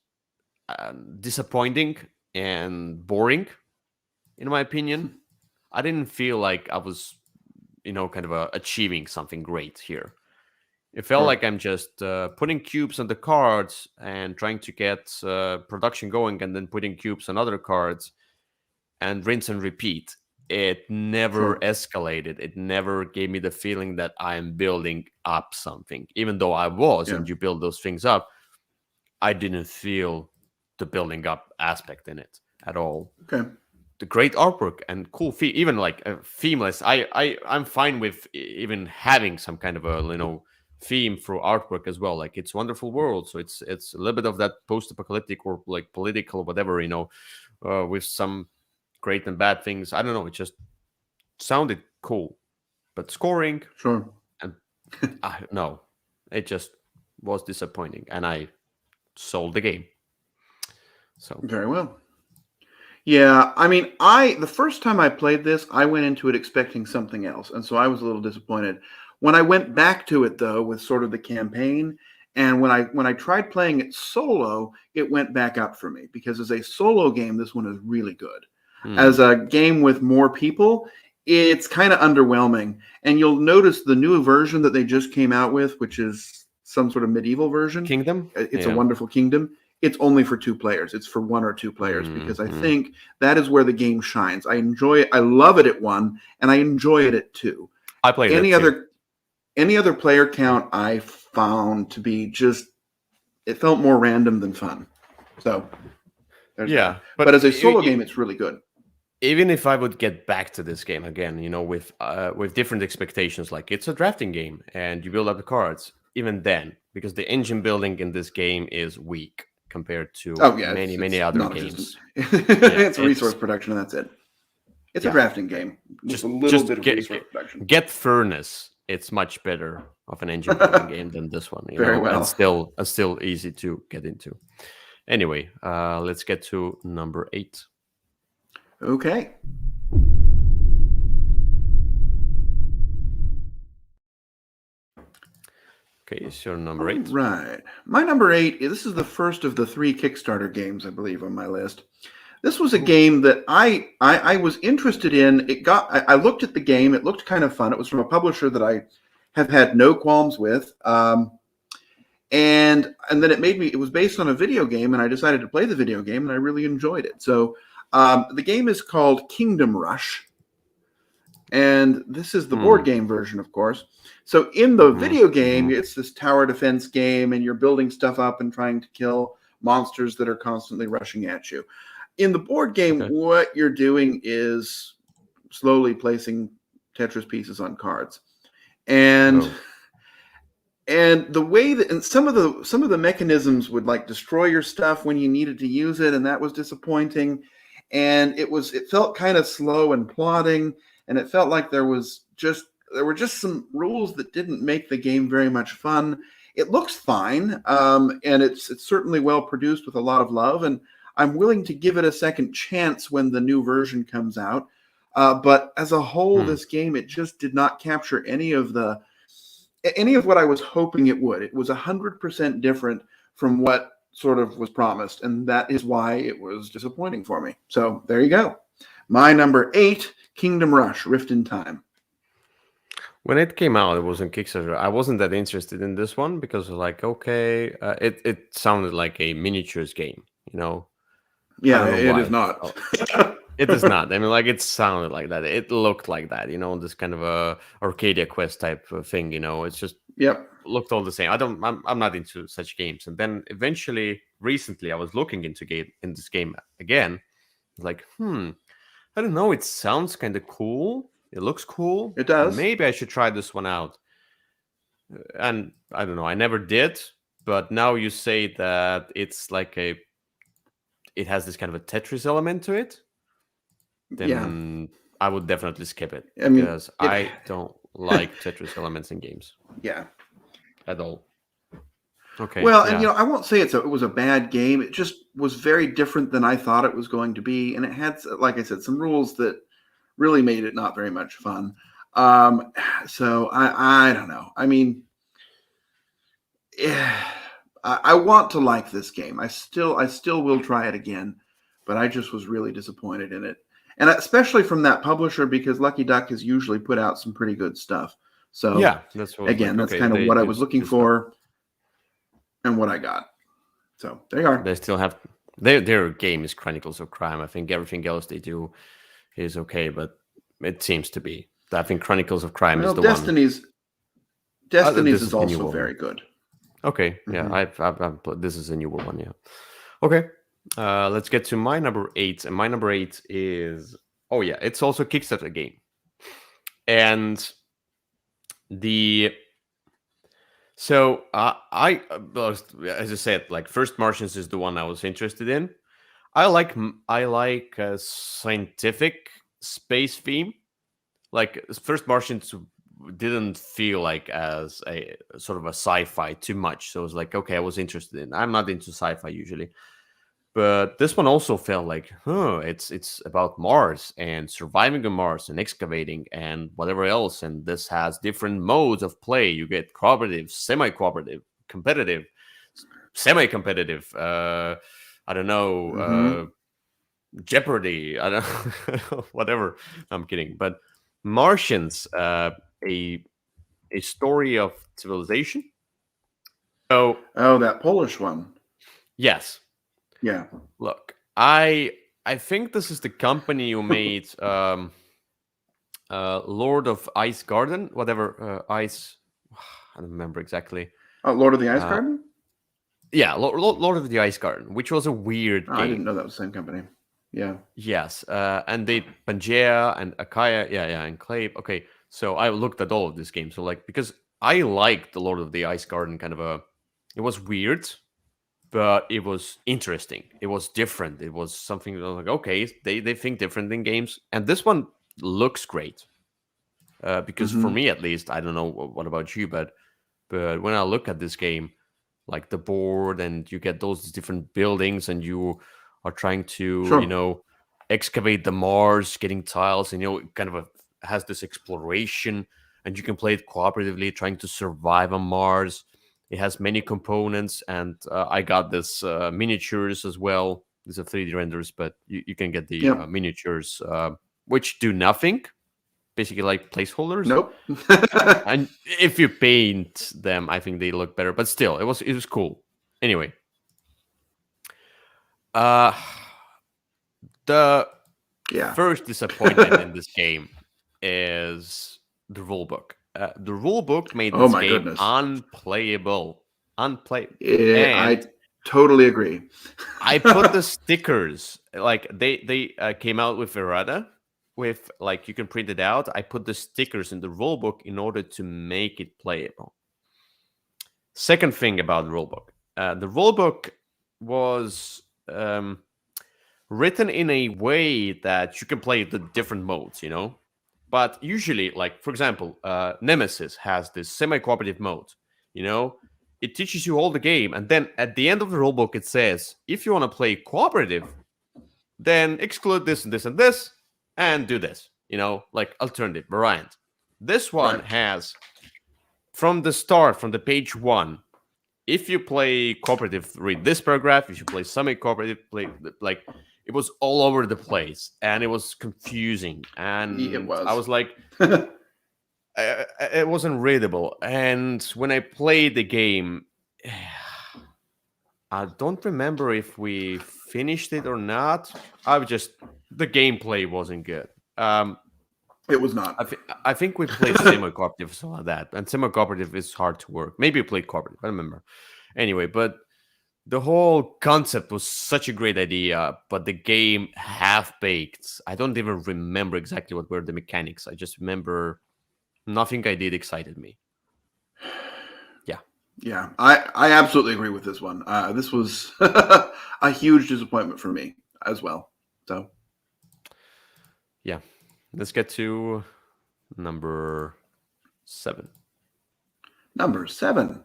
disappointing and boring, in my opinion. I didn't feel like I was, kind of achieving something great here. It felt Sure. like I'm just putting cubes on the cards and trying to get production going, and then putting cubes on other cards and rinse and repeat. It never Sure. escalated. It never gave me the feeling that I'm building up something. Even though I was, Yeah. and you build those things up, I didn't feel the building up aspect in it at all. Okay. The great artwork and cool even like themeless. I'm fine with even having some kind of a theme for artwork as well. Like it's wonderful world, so it's a little bit of that post-apocalyptic or like political whatever, with some great and bad things. I don't know. It just sounded cool, but scoring Sure. and no, it just was disappointing, and I sold the game. So Very well. Yeah, I mean, the first time I played this, I went into it expecting something else, and so I was a little disappointed. When I went back to it though, with sort of the campaign, and when I tried playing it solo, it went back up for me because as a solo game, this one is really good. hmm. As a game with more people, it's kind of underwhelming. And you'll notice the new version that they just came out with, which is some sort of medieval version. Kingdom, It's a yeah. Wonderful Kingdom. It's only for two players. It's for one or two players because I Hmm. think that is where the game shines. I enjoy it. I love it at one, and I enjoy it at two. I played that Any too. other player count I found to be just it felt more random than fun. So there's Yeah, that. But but as a solo game, it's really good. even if I would get back to this game again, with different expectations, like it's a drafting game and you build up the cards, even then, because the engine building in this game is weak compared to Oh yeah, many it's other non-existent. games. Yeah, It's resource it's production, and that's it. It's a yeah, drafting game with just a little just bit of get resource production. get Furnace. It's much better of an engine building game than this one, Very and well. still easy to get into. Anyway, let's get to number 8. Okay. Okay, so number 8. Right. My number 8, this is the first of the 3 Kickstarter games, I believe, on my list. This was a Ooh. game that I was interested in. I looked at the game. It looked kind of fun. It was from a publisher that I have had no qualms with. And then it was based on a video game, and I decided to play the video game, and I really enjoyed it. So the game is called Kingdom Rush. And this is the board game version, of course. So in the video game, it's this tower defense game, and you're building stuff up and trying to kill monsters that are constantly rushing at you. In the board game, what you're doing is slowly placing Tetris pieces on cards. And the way that, and some of the mechanisms would like destroy your stuff when you needed to use it, and that was disappointing. And it felt kind of slow and plodding, and it felt like there were just some rules that didn't make the game very much fun. It looks fine, and it's certainly well produced with a lot of love, and I'm willing to give it a second chance when the new version comes out. But as a whole, this game, it just did not capture any of what I was hoping it would. It was 100% different from what sort of was promised, and that is why it was disappointing for me. So there you go. My number 8, Kingdom Rush, Rift in Time. When it came out, it was on Kickstarter. I wasn't that interested in this one because, it sounded like a miniatures game, Yeah, it is not. It is not. I mean, it sounded like that. It looked like that, this kind of a Arcadia Quest type of thing, It's just looked all the same. I'm not into such games. And then eventually, recently, I was looking into this game again. Like, I don't know. It sounds kind of cool. It looks cool. It does. Maybe I should try this one out. And I don't know. I never did. But now you say that it's it has this kind of a Tetris element to it. Then I would definitely skip it. Because I don't like Tetris elements in games. Yeah. At all. Okay. Well, and I won't say it was a bad game. It just was very different than I thought it was going to be. And it had, like I said, some rules that really made it not very much fun. So I don't know. I mean, I want to like this game. I still will try it again, but I just was really disappointed in it. And especially from that publisher, because Lucky Duck has usually put out some pretty good stuff. So yeah, that's kind of what I was looking for and what I got. So there you are. They still have their game is Chronicles of Crime. I think everything else they do is okay, but it seems to be. I think Chronicles of Crime is the Destiny's one. Destiny's is also very good. Okay, yeah, I've this is a newer one, yeah. Okay, let's get to my number 8, and my number 8 is it's also a Kickstarter game, and I as I said, First Martians is the one I was interested in. I like a scientific space theme. First Martians didn't feel like as a sort of a sci-fi too much, so it was okay, I was interested in. I'm not into sci-fi usually, but this one also felt like, it's about Mars and surviving on Mars and excavating and whatever else. And this has different modes of play. You get cooperative, semi-cooperative, competitive, semi-competitive. I don't know, Jeopardy. I don't know, whatever. I'm kidding. But Martians, a story of civilization. So, that Polish one. Yes. Yeah. Look, I think this is the company who made Lord of Ice Garden, whatever Ice. I don't remember exactly. Lord of the Ice Garden. Yeah, Lord of the Ice Garden, which was a weird game. I didn't know that was the same company. Yeah. Yes, and they Pangea and Akaya, yeah, and Clave. Okay, so I looked at all of these games. So like because I liked the Lord of the Ice Garden kind of a, it was weird, but it was interesting. It was different. It was something that I was like, okay, they think different in games, and this one looks great. Because for Hmm. me at least, I don't know what about you, but when I look at this game, like the board, and you get those different buildings, and you are trying to, Sure. excavate the Mars, getting tiles, and it kind of has this exploration, and you can play it cooperatively, trying to survive on Mars. It has many components, and I got this miniatures as well. These are 3D renders, but you can get the Yep. miniatures, which do nothing, basically like placeholders. Nope. And if you paint them, I think they look better. But still, it was cool. Anyway, uh, the Yeah. first disappointment in this game is the rule book. The rule book made Oh this my game goodness. unplayable, I and totally agree. I put the stickers, like they came out with errata, with like you can print it out. I put the stickers in the rule book in order to make it playable. Second thing about the rulebook. The rulebook was written in a way that you can play the different modes. But usually, like, for example, Nemesis has this semi-cooperative mode. You know, it teaches you all the game. And then at the end of the rulebook, it says, if you want to play cooperative, then exclude this and this and this and do this, like alternative variant. This one Right. has, from the start, from the page one, if you play cooperative, read this paragraph. If you play semi-cooperative, play like it was all over the place, and it was confusing. It And I was. was like, it wasn't readable. And when I played the game, I don't remember if we finished it or not. The gameplay wasn't good. It was not. I think we played semi-cooperative, something like that, and semi-cooperative is hard to work. Maybe we played cooperative. I don't remember. Anyway, but the whole concept was such a great idea, but the game half baked. I don't even remember exactly what were the mechanics. I just remember nothing I did excited me. Yeah. Yeah, I absolutely agree with this one. This was a huge disappointment for me as well. So Yeah. Let's get to number 7. number 7.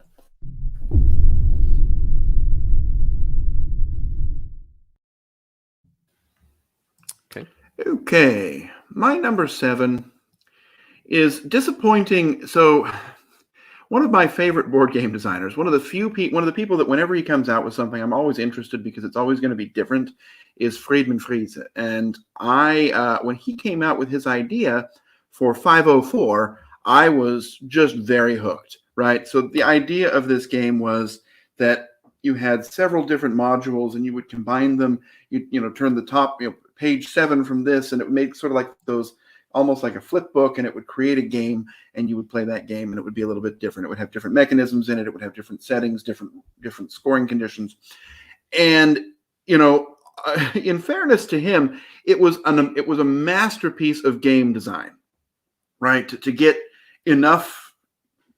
Okay. Okay, my number 7 is disappointing. So one of my favorite board game designers, one of the people that whenever he comes out with something, I'm always interested because it's always going to be different, is Friedman Friese. And when he came out with his idea for 504, I was just very hooked, right? So the idea of this game was that you had several different modules and you would combine them, turn the top, page 7 from this, and it would make sort of like those, almost like a flip book, and it would create a game, and you would play that game, and it would be a little bit different. It would have different mechanisms in it. It would have different settings, different scoring conditions. And in fairness to him, it was a masterpiece of game design, right? To get enough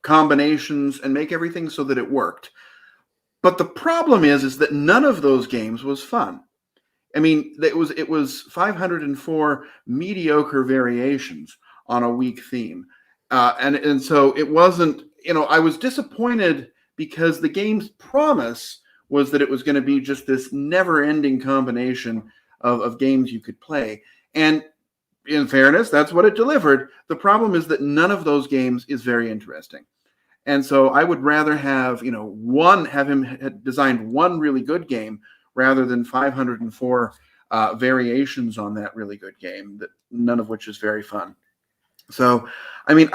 combinations and make everything so that it worked. But the problem is that none of those games was fun. I mean, it was 504 mediocre variations on a weak theme, and so it wasn't. I was disappointed because the game's promise was that it was going to be just this never-ending combination of games you could play. And in fairness, that's what it delivered. The problem is that none of those games is very interesting. And so I would rather have have him designed one really good game rather than 504 variations on that really good game, that none of which is very fun. So, I mean,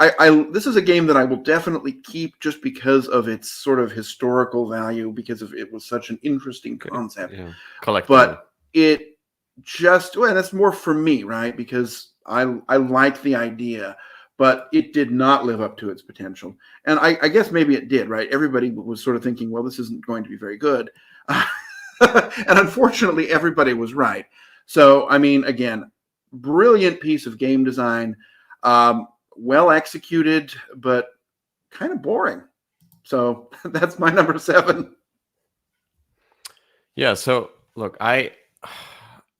this is a game that I will definitely keep just because of its sort of historical value, because it was such an interesting concept. Yeah. Collectible. But it that's more for me, right? Because I like the idea, but it did not live up to its potential. And I guess maybe it did, right? Everybody was sort of thinking, well, this isn't going to be very good. And unfortunately, everybody was right. So, I mean, again, brilliant piece of game design, well executed, but kind of boring. So that's my number 7. Yeah. So look, I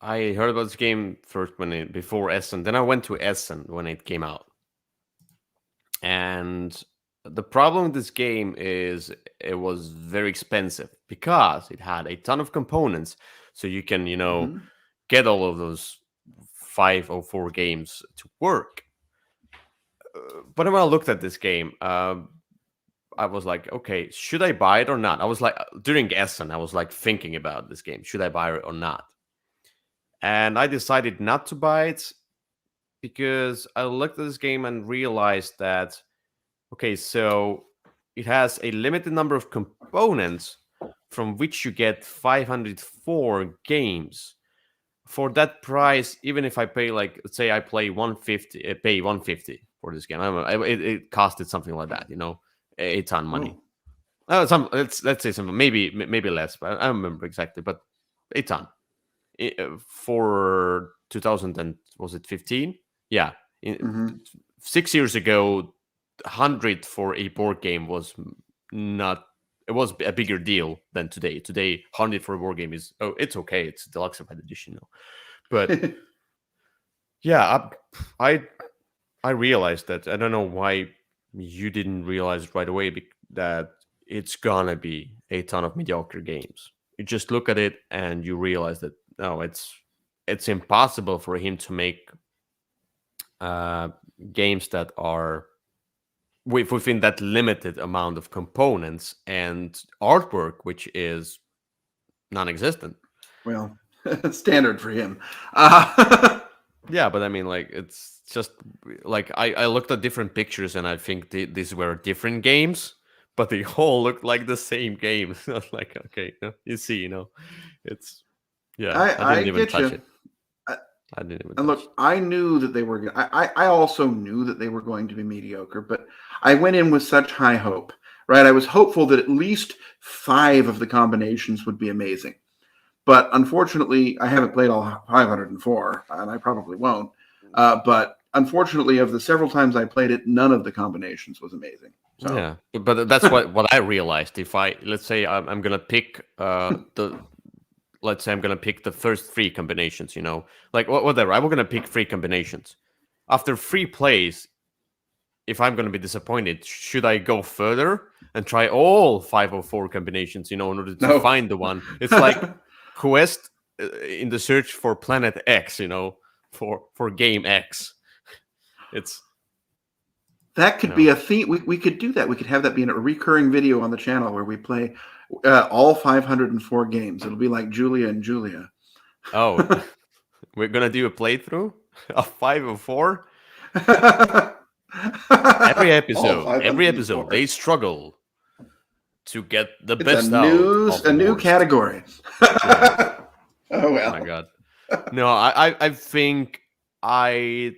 heard about this game first before Essen. Then I went to Essen when it came out, and the problem with this game is it was very expensive because it had a ton of components. So you can, Mm-hmm. get all of those 504 games to work. But when I looked at this game, I was like, okay, should I buy it or not? I was like, during Essen, I was like thinking about this game. Should I buy it or not? And I decided not to buy it because I looked at this game and realized that, okay, so it has a limited number of components from which you get 504 games. For that price, even if I pay, like, let's say I play 150, pay 150 for this game, I don't know, it costed something like that, a ton of money. Oh, Let's say something, maybe less, but I don't remember exactly, but a ton. For 2000, and was it 15? Yeah, mm-hmm. 6 years ago, 100 for a board game was not. It was a bigger deal than today. Today, 100 for a board game is, it's okay. It's deluxe edition, but yeah, I realized that. I don't know why you didn't realize it right away, that it's gonna be a ton of mediocre games. You just look at it and you realize that no, it's impossible for him to make uh, games that are within that limited amount of components and artwork, which is non-existent. Well, standard for him. Uh, Yeah, but I mean, like, it's just like I looked at different pictures and I think these were different games, but they all looked like the same game. I was like, okay, you see, it's yeah. I I didn't even get touch you. it. I didn't even And touch look, it. I knew that they were. I also knew that they were going to be mediocre, but I went in with such high hope. Right, I was hopeful that at least 5 of the combinations would be amazing. But unfortunately, I haven't played all 504, and I probably won't. But unfortunately, of the several times I played it, none of the combinations was amazing. So, Yeah, but that's what I realized. If let's say I'm gonna pick the let's say I'm gonna pick the first 3 combinations, like whatever. I'm gonna pick 3 combinations. After 3 plays, if I'm gonna be disappointed, should I go further and try all 504 combinations, in order to no. find the one? It's like quest in the search for planet X, for game X. It's That you could be know a theme. We could do that. We could have that be a recurring video on the channel where we play all 504 games. It'll be like Julia and Julia. oh, we're gonna do a playthrough of 504. Every All episode, every episode, 504. they struggle to get the It's a best out of the new worst. category. Yeah. Oh My well. God. No, I think I'd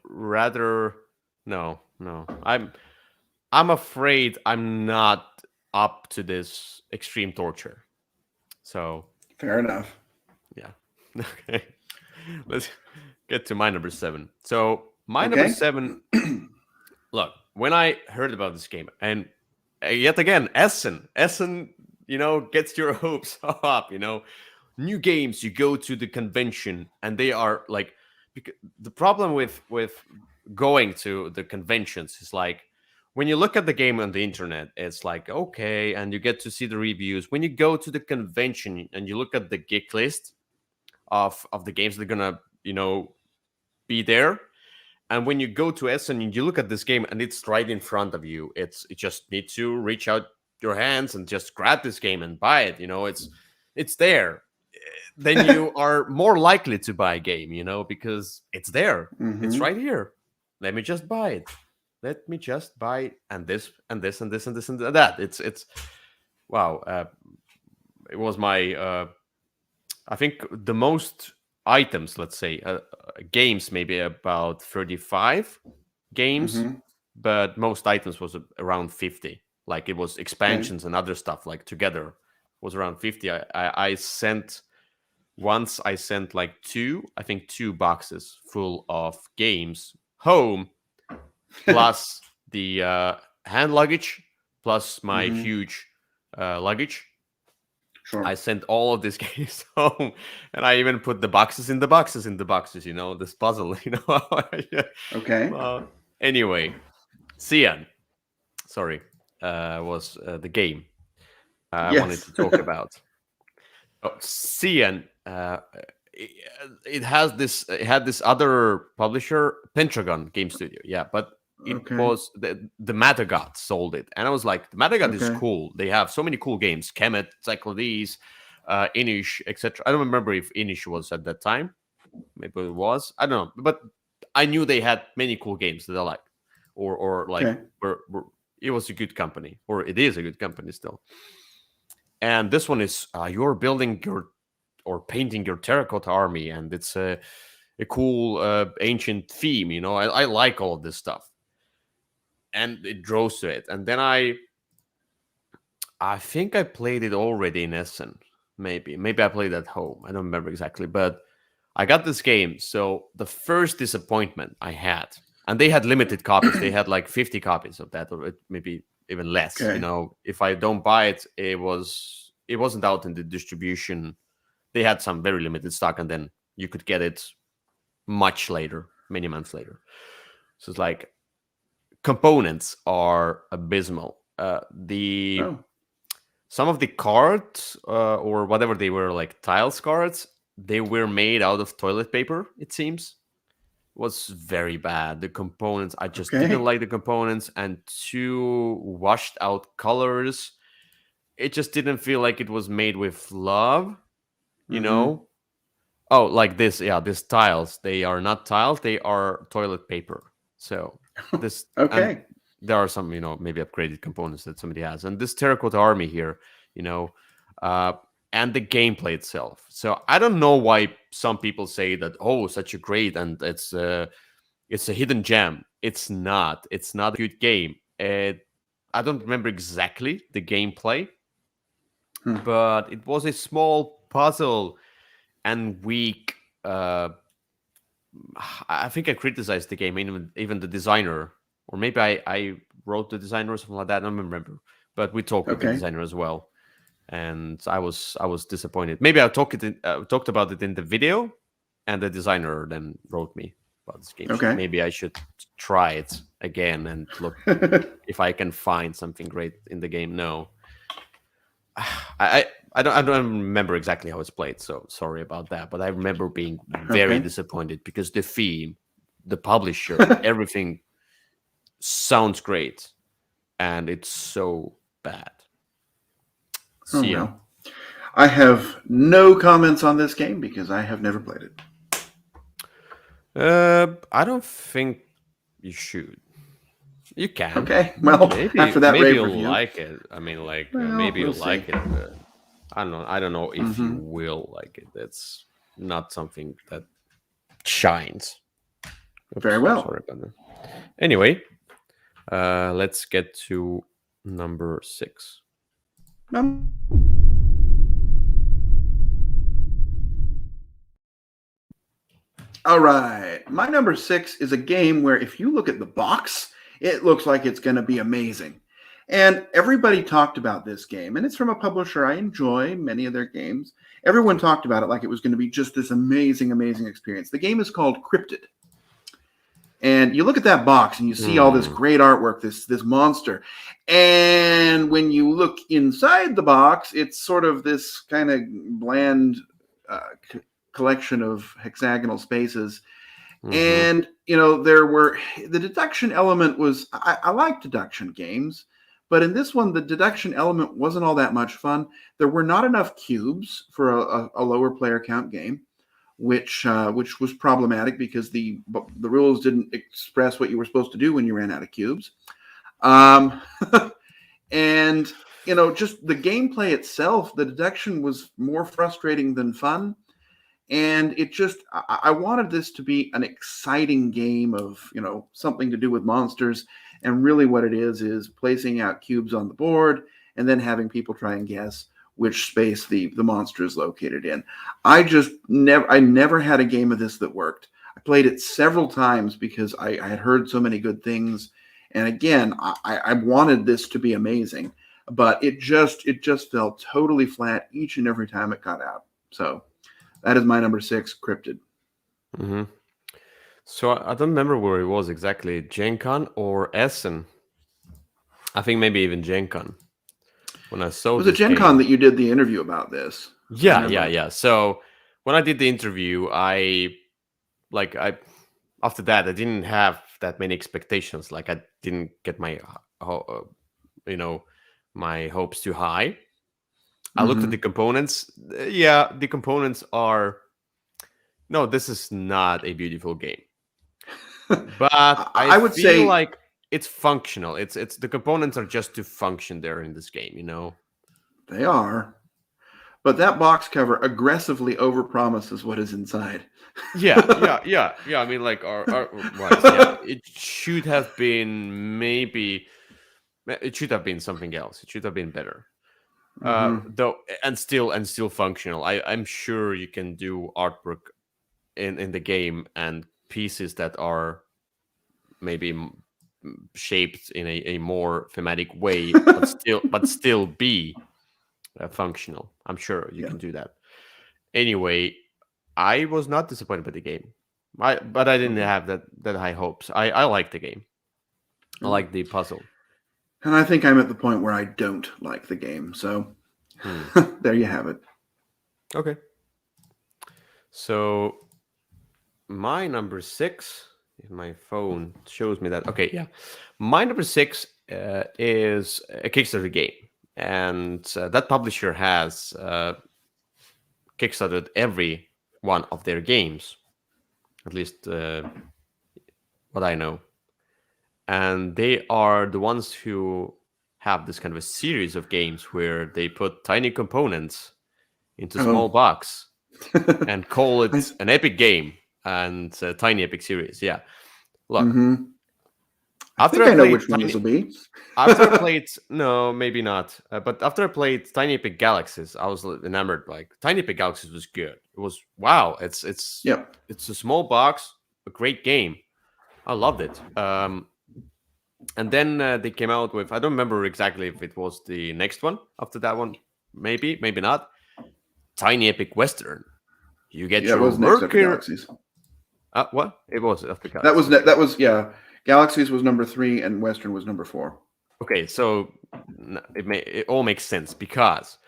rather no. I'm afraid I'm not up to this extreme torture. So Fair enough. yeah. Okay. Let's get to my number 7. So my number Okay. 7, look, when I heard about this game, and yet again, Essen, gets your hopes up. New games, you go to the convention, and they are like, the problem with going to the conventions is like, when you look at the game on the internet, it's like okay, and you get to see the reviews. When you go to the convention and you look at the geek list of the games that are gonna be there, and when you go to Essen and you look at this game and it's right in front of you, you just need to reach out your hands and just grab this game and buy it. It's there. Then you are more likely to buy a game, because it's there. It's Hmm. right here. Let me just buy it. Let me just buy and this and this and this and this and that. It's wow. It was my I think the most items, let's say, games, maybe about 35 games, Hmm. but most items was around 50. Like, it was Okay. expansions and other stuff, like, together was around 50. I sent once I sent like two boxes full of games home, plus the hand luggage, plus my Hmm. huge luggage. I Sure. sent all of these games home, and I even put the boxes in the boxes in the boxes. You know, this puzzle. You know. Yeah. Okay. Anyway, Cian, sorry, was the game I wanted Yes. to talk about. Oh, Cian, it has this. It had this other publisher, Pentagon Game Studio. Yeah, but it Okay. was the Matagot sold it, and I was like, the Matagot is Okay. cool. They have so many cool games: Kemet, Cyclodes, Inish, etc. I don't remember if Inish was at that time. Maybe it was. I don't know, but I knew they had many cool games that I liked, or like Okay. it was a good company, or it is a good company still. And this one is you're building your or painting your terracotta army, and it's a cool ancient theme. You know, I like all of this stuff, and it draws to it. And then I think I played it already in Essen. Maybe I played at home. I don't remember exactly, but I got this game. So the first disappointment I had, and they had limited copies. They had like 50 copies of that, or maybe even less. You Okay. know, if I don't buy it, it wasn't out in the distribution. They had some very limited stock, and then you could get it much later, many months later. So it's like components are abysmal. The Oh. Some of the cards or whatever they were, like tiles cards, they were made out of toilet paper. It seems was very bad. The components, I just didn't Okay. like the components, and too washed out colors. It just didn't feel like it was made with love. You Hmm. know, oh, like this, yeah, these tiles. They are not tiles, they are toilet paper. So this and Okay. there are some, maybe upgraded components that somebody has. And this terracotta army here, you know, uh and the gameplay itself. So I don't know why some people say that, oh, such a great, and it's a hidden gem. It's not. It's not a good game. I don't remember exactly the gameplay, Hmm. but it was a small puzzle and weak. I think I criticized the game, even the designer, or maybe I wrote the designer or something like that. I don't remember, but we talked with the Okay. designer as well, and I was disappointed. Maybe I talked about it in the video, and the designer then wrote me about this game. Okay. Maybe I should try it again and look if I can find something great in the game. No, I don't remember exactly how it's played, so sorry about that. But I remember being very Okay. disappointed because the theme, the publisher, everything sounds great, and it's so bad. Oh Cian. well. I have no comments on this game because I have never played it. I don't think you should. You can. Okay. Well, Maybe after that maybe rave you'll review, like it. I mean, like well, maybe we'll you'll see. like it. But I don't know. I don't know if you Hmm. will like it. That's not something that shines. Very Oops, well. sorry about that. Anyway, let's get to number 6. Um, all right. My number 6 is a game where if you look at the box, it looks like it's going to be amazing. And everybody talked about this game, and it's from a publisher I enjoy many of their games. Everyone talked about it like it was going to be just this amazing, amazing experience. The game is called Cryptid. And you look at that box and you see all this Hmm. great artwork, this monster. And when you look inside the box, it's sort of this kind of bland collection of hexagonal spaces. Mm-hmm. And there were the deduction element was I like deduction games, but in this one the deduction element wasn't all that much fun. There were not enough cubes for a lower player count game, which was problematic because the rules didn't express what you were supposed to do when you ran out of cubes. Um, and just the gameplay itself, the deduction was more frustrating than fun. And it just, I wanted this to be an exciting game of, something to do with monsters. And really what it is placing out cubes on the board and then having people try and guess which space the monster is located in. I never had a game of this that worked. I played it several times because I had heard so many good things, and again, I wanted this to be amazing, but it just fell totally flat each and every time it got out. So that is my number 6, Cryptid. Hmm. So I don't remember where it was exactly, Gen Con or Essen. I think maybe even Gen Con when I It saw was at this Gen Con game. that you did the interview about this. I Yeah, yeah, remember. yeah. So when I did the interview, I after that I didn't have that many expectations. Like I didn't get my you know my hopes too high. I looked at the Hmm. components. Yeah, the components are no. This is not a beautiful game, but I I would feel say like it's functional. It's the components are just to function there in this game. they are, but that box cover aggressively overpromises what is inside. Yeah, yeah, yeah, yeah. I mean, like our wise. Yeah, it should have been maybe. It should have been something else. It should have been better. Hmm. Though, and still functional. I'm sure you can do artwork in the game and pieces that are maybe shaped in a more thematic way, but still be functional. I'm sure you Yeah. can do that. Anyway, I was not disappointed by the game. But I didn't Okay. have that high hopes. I like the game. I Yeah. like the puzzle. And I think I'm at the point where I don't like the game. So Hmm. there you have it. Okay. So my number 6, if my phone shows me that. Okay, yeah. My number 6 is a Kickstarter game, and that publisher has kickstarted every one of their games, at least what I know. And they are the ones who have this kind of a series of games where they put tiny components into small Oh, box and call I, it an epic game and a tiny epic series. Yeah. Look, hmm I after think I I know played which one this tiny will be. after I played no, maybe not. But after I played Tiny Epic Galaxies, I was enamored. Like Tiny Epic Galaxies was good. It was wow. Yep. It's a small box, a great game. I loved it. And then they came out with I don't remember exactly if it was the next one after that one. Maybe, maybe not. Tiny Epic Western. You get Yeah, it your was next after worker. Galaxies. What? It was after That Galaxies. was Okay. that was yeah. Galaxies was number 3 and Western was number 4. Okay. So it all makes sense because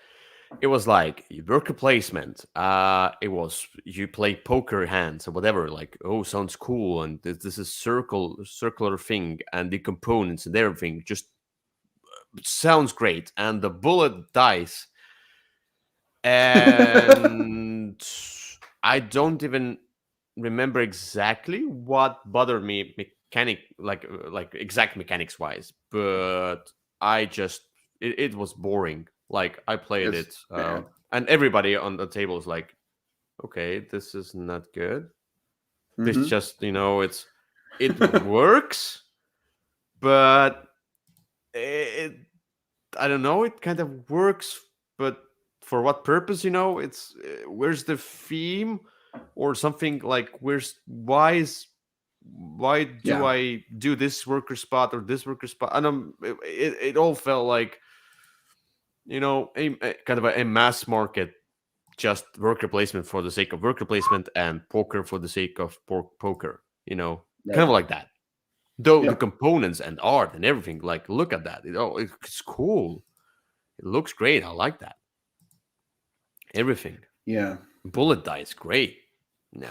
it was like worker placement. It was you play poker hands or whatever. Like, oh, sounds cool, and this is circular thing, and the components and everything just sounds great. And the bullet dice, and I don't even remember exactly what bothered me like exact mechanics wise, but I just it was boring. Like I played It's it, bad. and everybody on the table was like, "Okay, this is not good. This Hmm. just it works, but it I don't know. It kind of works, but for what purpose? It's where's the theme or something like why do Yeah. I do this worker spot or this worker spot? And it all felt like a kind of a mass market, just worker placement for the sake of worker placement and poker for the sake of poker. Kind Right. of like that. Though the Yep. components and art and everything, like look at that. It's cool. It looks great. I like that. Everything. Yeah. Bullet dice, great. No,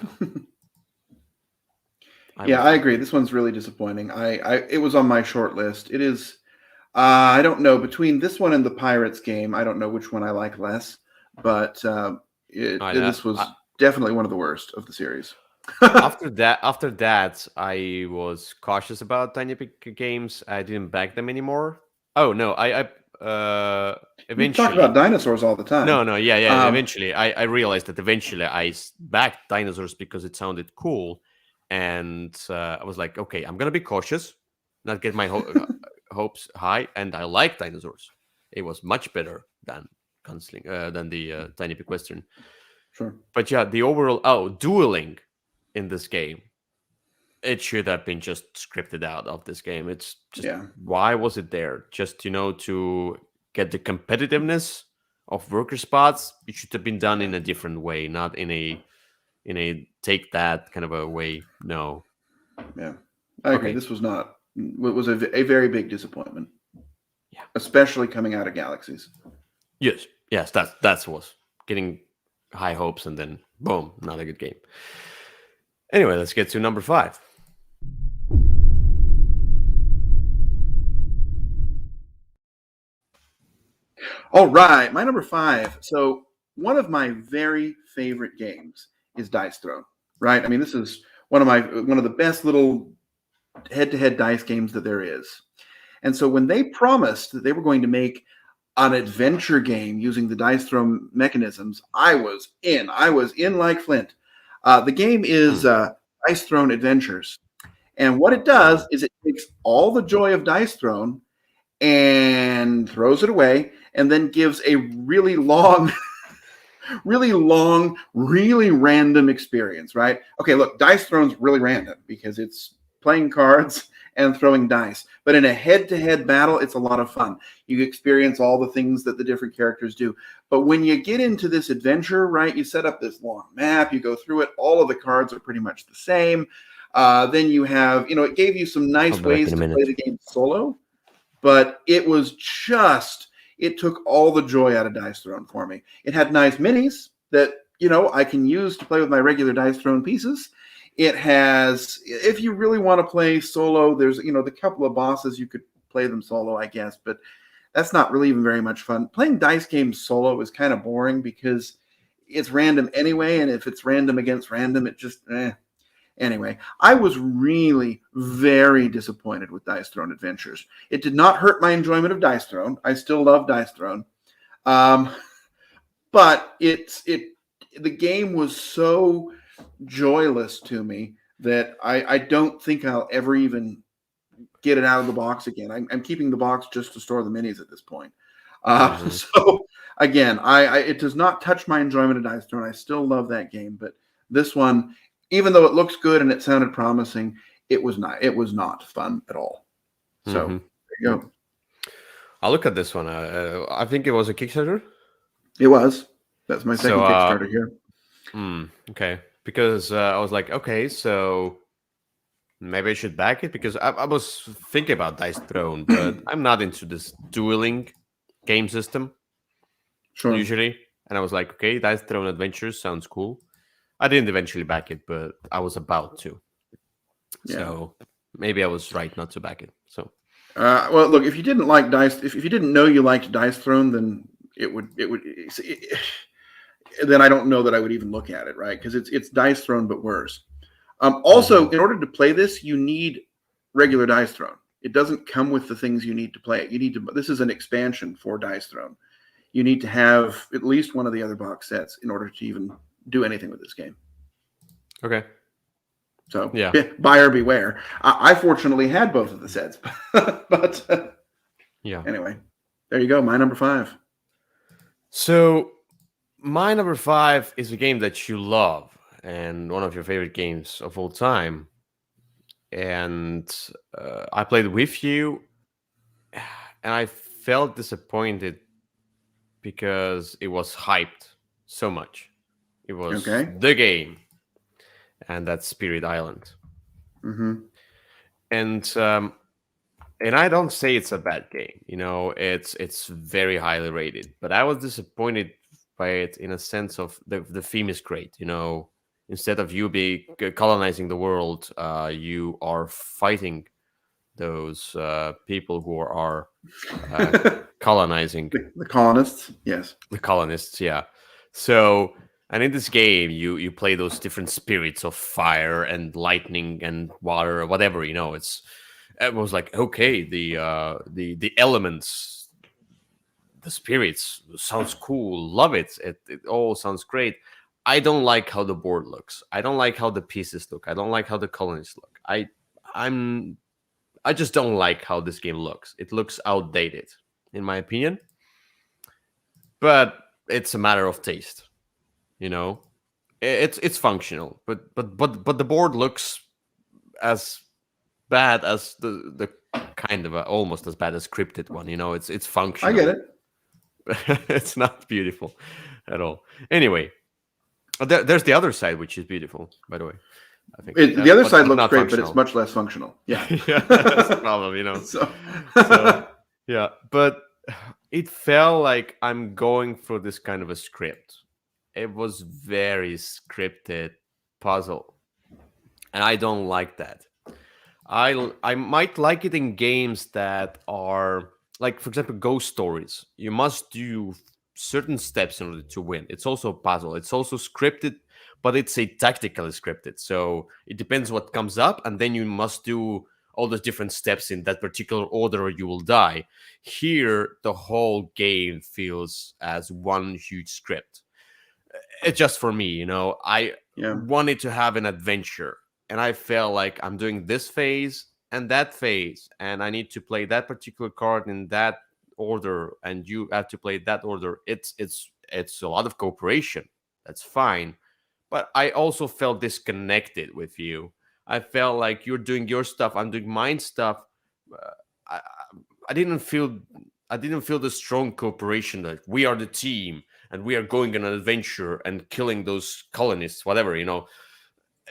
I Yeah, was I not agree. good. This one's really disappointing. I it was on my short list. It is. I don't know between this one and the Pirates game. I don't know which one I like less, but I, this I, was definitely one of the worst of the series. after that, I was cautious about Tiny Epic games. I didn't back them anymore. Oh no, We talk about eventually. dinosaurs all the time. No, no, yeah, yeah. Um, Eventually, I realized that eventually backed dinosaurs because it sounded cool, and I was like, okay, I'm gonna be cautious, not get my hopes high, and I like dinosaurs. It was much better than Tiny Epic Western. Sure. But yeah, the overall dueling in this game, it should have been just scripted out of this game. It's just, Yeah. why was it there? Just, to get the competitiveness of worker spots. It should have been done in a different way, not in a take that kind of a way. No. Yeah. I agree. Okay. This was not. It was a very big disappointment. Yeah. Especially coming out of Galaxies. Yes. That's was getting high hopes and then boom, not a good game. Anyway, let's get to number 5. All right, my number 5. So one of my very favorite games is Dice Throne. Right? I mean, this is one of the best little head-to-head dice games that there is. And so when they promised that they were going to make an adventure game using the Dice Throne mechanisms, I was in. I was in like Flint. The game is Dice Throne Adventures. And what it does is it takes all the joy of Dice Throne and throws it away and then gives a really long, really random experience, right? Okay, look, Dice Throne's really random because it's playing cards and throwing dice. But in a head-to-head battle, it's a lot of fun. You experience all the things that the different characters do. But when you get into this adventure, right, you set up this long map, you go through it, all of the cards are pretty much the same. Then you have, it gave you some nice ways to play the game solo, but it took all the joy out of Dice Throne for me. It had nice minis that, I can use to play with my regular Dice Throne pieces. It has, if you really want to play solo, there's, the couple of bosses, you could play them solo, I guess, but that's not really even very much fun. Playing dice games solo is kind of boring because it's random anyway, and if it's random against random, it just, Anyway, I was really very disappointed with Dice Throne Adventures. It did not hurt my enjoyment of Dice Throne. I still love Dice Throne. But the game was so joyless to me that I don't think I'll ever even get it out of the box again. I'm keeping the box just to store the minis at this point. So again, it does not touch my enjoyment of Dice Throne. I still love that game, but this one, even though it looks good and it sounded promising, it was not fun at all. So there you go. I'll look at this one. I think it was a Kickstarter. It was. That's my second Kickstarter here. Okay. Because I was like, okay, so maybe I should back it because I was thinking about Dice Throne, but I'm not into this dueling game system usually. And I was like, okay, Dice Throne Adventures sounds cool. I didn't eventually back it, but I was about to. Yeah. So maybe I was right not to back it. So, well, look, if you didn't like Dice, if you didn't know you liked Dice Throne, then then I don't know that I would even look at it, right? Because it's Dice Throne but worse. Also, in order to play this, you need regular Dice Throne. It doesn't come with the things you need to play it. This is an expansion for Dice Throne. You need to have at least one of the other box sets in order to even do anything with this game. Okay. So yeah, buyer beware. I fortunately had both of the sets, but yeah. Anyway, there you go. My number 5. So my number 5 is a game that you love and one of your favorite games of all time. And I played with you, and I felt disappointed because it was hyped so much. It was the game, and that's Spirit Island. And I don't say it's a bad game. It's very highly rated, but I was disappointed by it in a sense of the theme is great. Instead of you colonizing the world, you are fighting those people who are colonizing. The colonists, yes. The colonists, yeah. So, and in this game, you play those different spirits of fire and lightning and water or whatever. It was like, okay, the elements, the spirits sounds cool. Love it. It all sounds great. I don't like how the board looks. I don't like how the pieces look. I don't like how the colonists look. I just don't like how this game looks. It looks outdated, in my opinion. but it's a matter of taste. You know, it's functional, but the board looks as bad as the kind of almost as bad as scripted one. You know, it's I get functional. it. It's not beautiful at all. Anyway, there's the other side, which is beautiful, by the way. I think The other side but looks not great, but it's functional. much less functional. Yeah. Yeah, that's the problem, you know. So, So yeah, but it felt like I'm going through this kind of a script. It was very scripted puzzle, and I don't like that. I might like it in games that are like, for example, ghost stories. You must do certain steps in order to win. It's also a puzzle. It's also scripted, but it's a tactically scripted. So it depends what comes up, and then you must do all those different steps in that particular order, or you will die. Here, the whole game feels as one huge script. It's just for me, you know. I yeah. wanted to have an adventure, and I felt like I'm doing this phase and that phase, and I need to play that particular card in that order, and you have to play that order. It's a lot of cooperation. That's fine, but I also felt disconnected with you. I felt like you're doing your stuff, I'm doing mine stuff. Uh, I, I didn't feel I didn't feel the strong cooperation that we are the team and we are going on an adventure and killing those colonists, whatever, you know.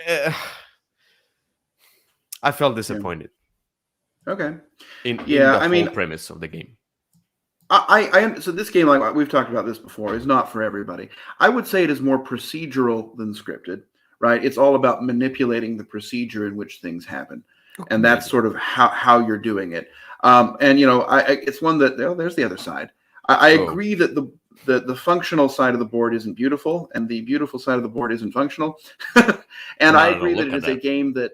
Eh, I felt Yeah. disappointed Okay. in Yeah. the I whole mean, premise of the game. so this game, like we've talked about this before, is not for everybody. I would say it is more procedural than scripted, right? It's all about manipulating the procedure in which things happen, Okay, and that's maybe. sort of how you're doing it. And you know, it's one that there's the other side. I Oh, agree that the functional side of the board isn't beautiful, and the beautiful side of the board isn't functional. And I not at all. agree that Look it at is a that. game that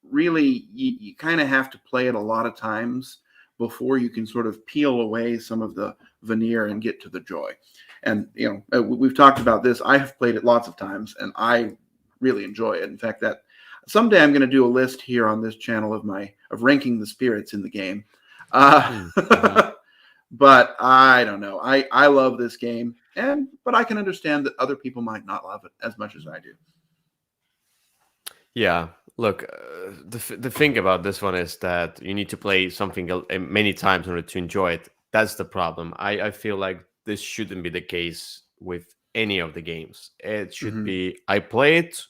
really you kind of have to play it a lot of times before you can sort of peel away some of the veneer and get to the joy. And you know, we've talked about this. I have played it lots of times, and I really enjoy it. In fact, that someday I'm going to do a list here on this channel of ranking the spirits in the game. Mm-hmm. But I don't know. I love this game, but I can understand that other people might not love it as much as I do. Yeah, look, the thing about this one is that you need to play something many times in order to enjoy it. That's the problem. I feel like this shouldn't be the case with any of the games. It should Mm-hmm. be I play it,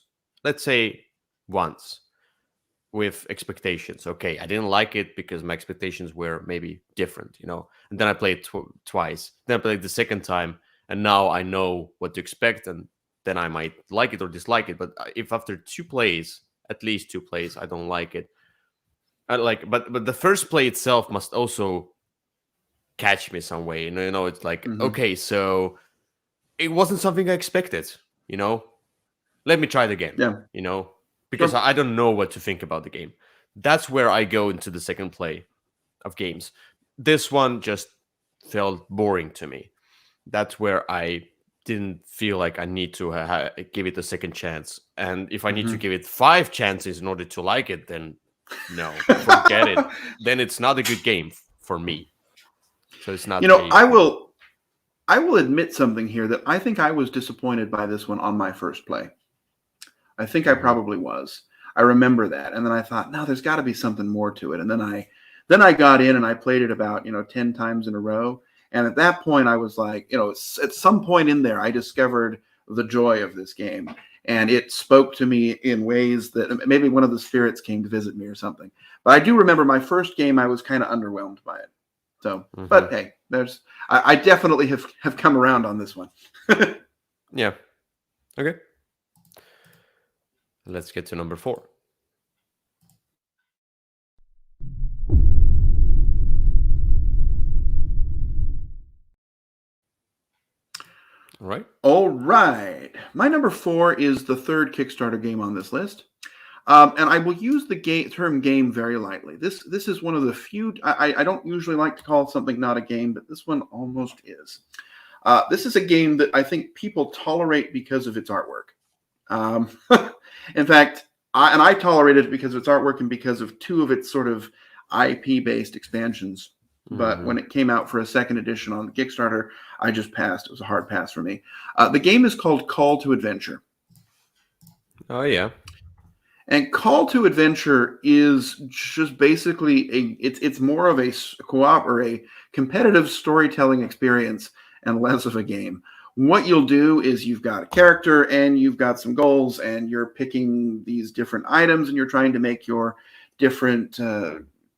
let's say, once with expectations. Okay, I didn't like it because my expectations were maybe different, you know. And then I played it twice. Then I played the second time, and now I know what to expect, and then I might like it or dislike it. But if after two plays, at least two plays, I don't like it, I like. But the first play itself must also catch me some way. You know, it's like Mm-hmm. okay, so it wasn't something I expected. You know, let me try it again, Yeah. you know, because Sure. I don't know what to think about the game. That's where I go into the second play of games. This one just felt boring to me. That's where I didn't feel like I need to give it a second chance. And if I need to Mm-hmm. give it five chances in order to like it, then no, forget it. Then it's not a good game for me. So it's You not know, a I good. will I will admit something here that I think I was disappointed by this one on my first play. I think I Mhm. probably was. I remember that, and then I thought, no, there's got to be something more to it. And then I got in and I played it about 10 times in a row. And at that point, I was like, at some point in there, I discovered the joy of this game, and it spoke to me in ways that maybe one of the spirits came to visit me or something. But I do remember my first game, I was kind of underwhelmed by it. So, but Mhm. hey, I definitely have come around on this one. Yeah. Okay. Let's get to number 4. All right. All right. My number 4 is the third Kickstarter game on this list. And I will use the term game very lightly. This is one of the few, I don't usually like to call something not a game, but this one almost is. This is a game that I think people tolerate because of its artwork. Um, in fact, I tolerated it because of its artwork and because of two of its sort of IP-based expansions. But Hmm. when it came out for a second edition on the Kickstarter, I just passed. It was a hard pass for me. The game is called Call to Adventure. Oh yeah. And Call to Adventure is just basically it's more of a co-op or a competitive storytelling experience and less of a game. What you'll do is you've got a character and you've got some goals and you're picking these different items and you're trying to make your different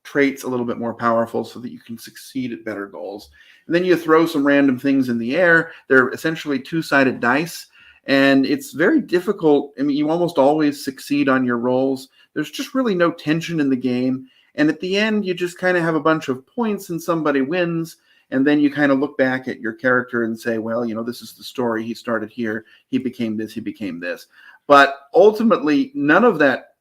traits a little bit more powerful so that you can succeed at better goals. And then you throw some random things in the air. They're essentially two-sided dice and it's very difficult. I mean, you almost always succeed on your rolls. There's just really no tension in the game. And at the end, you just kind of have a bunch of points and somebody wins. And then you kind of look back at your character and say, well, this is the story. He started here. He became this. He became this. But ultimately, none of that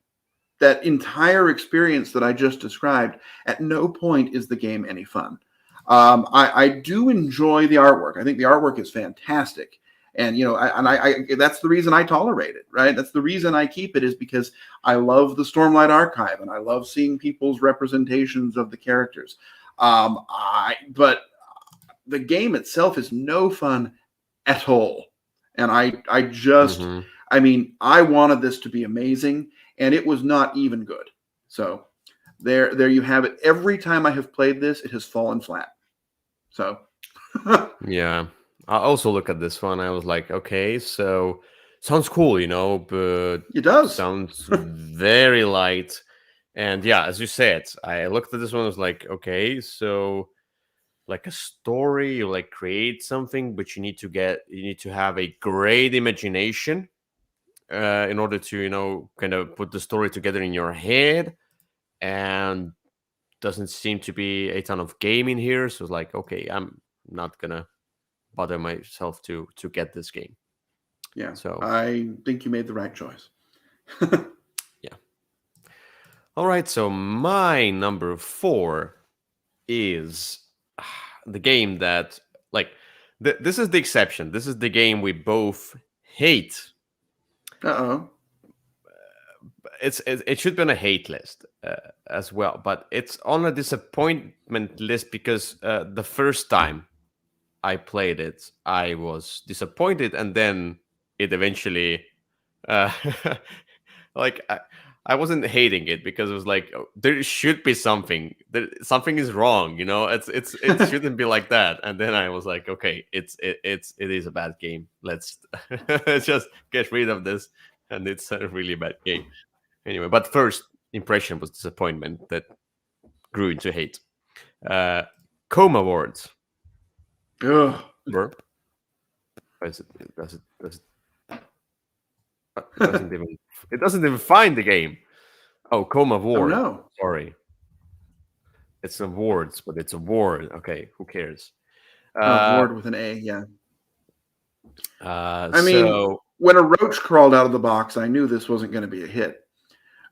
entire experience that I just described, at no point is the game any fun. I do enjoy the artwork. I think the artwork is fantastic. And I that's the reason I tolerate it, right? That's the reason I keep it is because I love the Stormlight Archive and I love seeing people's representations of the characters. But the game itself is no fun at all, and I just, Hmm. I mean, I wanted this to be amazing, and it was not even good. So there you have it. Every time I have played this, it has fallen flat. So Yeah. I also look at this one. I was like, okay, so sounds cool, but it does. sounds very light. And yeah, as you said, I looked at this one. I was like, okay, so like a story, you like create something, but you need to have a great imagination in order to kind of put the story together in your head. And doesn't seem to be a ton of gaming here, so it's like, okay, I'm not gonna bother myself to get this game. Yeah, So I think you made the right choice. yeah. All right, so my number 4 is the game that, like, this is the exception. This is the game we both hate. Uh-oh. It should be on a hate list as well, but it's on a disappointment list because the first time I played it, I was disappointed, and then it eventually, uh, like I wasn't hating it because it was like, oh, there should be something. Something is wrong, it shouldn't be like that. And then I was like, okay, it is a bad game. Let's let's just get rid of this, and it's a really bad game. Anyway, but first impression was disappointment that grew into hate. Uh, Coma Awards. Ugh. Were does it does it does it doesn't even find the game. Oh, Coma Oh Ward. no. Sorry, it's awards, but it's a ward. Okay, who cares? Uh, Ward with an A, yeah. I mean, so when a roach crawled out of the box, I knew this wasn't going to be a hit.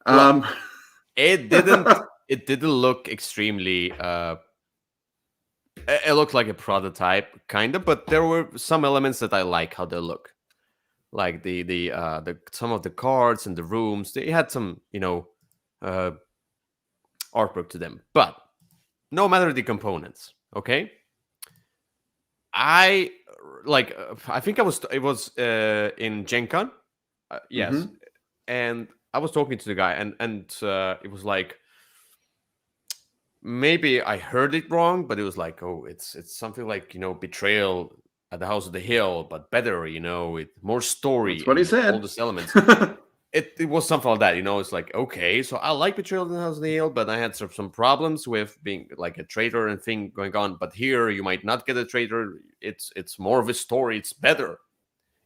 well, Um, it didn't. It didn't look extremely. It looked like a prototype, kind of, but there were some elements that I like how they look, like the some of the cards and the rooms. They had some uh, artwork to them, but no matter the components, okay. I like. I think I was. It was in Gen Con. Yes, mhm. and I was talking to the guy, and it was like maybe I heard it wrong, but it was like, oh, it's something like betrayal at the House of the Hill, but better, with more That's story what he and all said. these elements. It was something like that, It's like, okay, so I like Betrayal in the House of the Hill, but I had some problems with being like a traitor and thing going on. But here, you might not get a traitor. It's more of a story. It's better.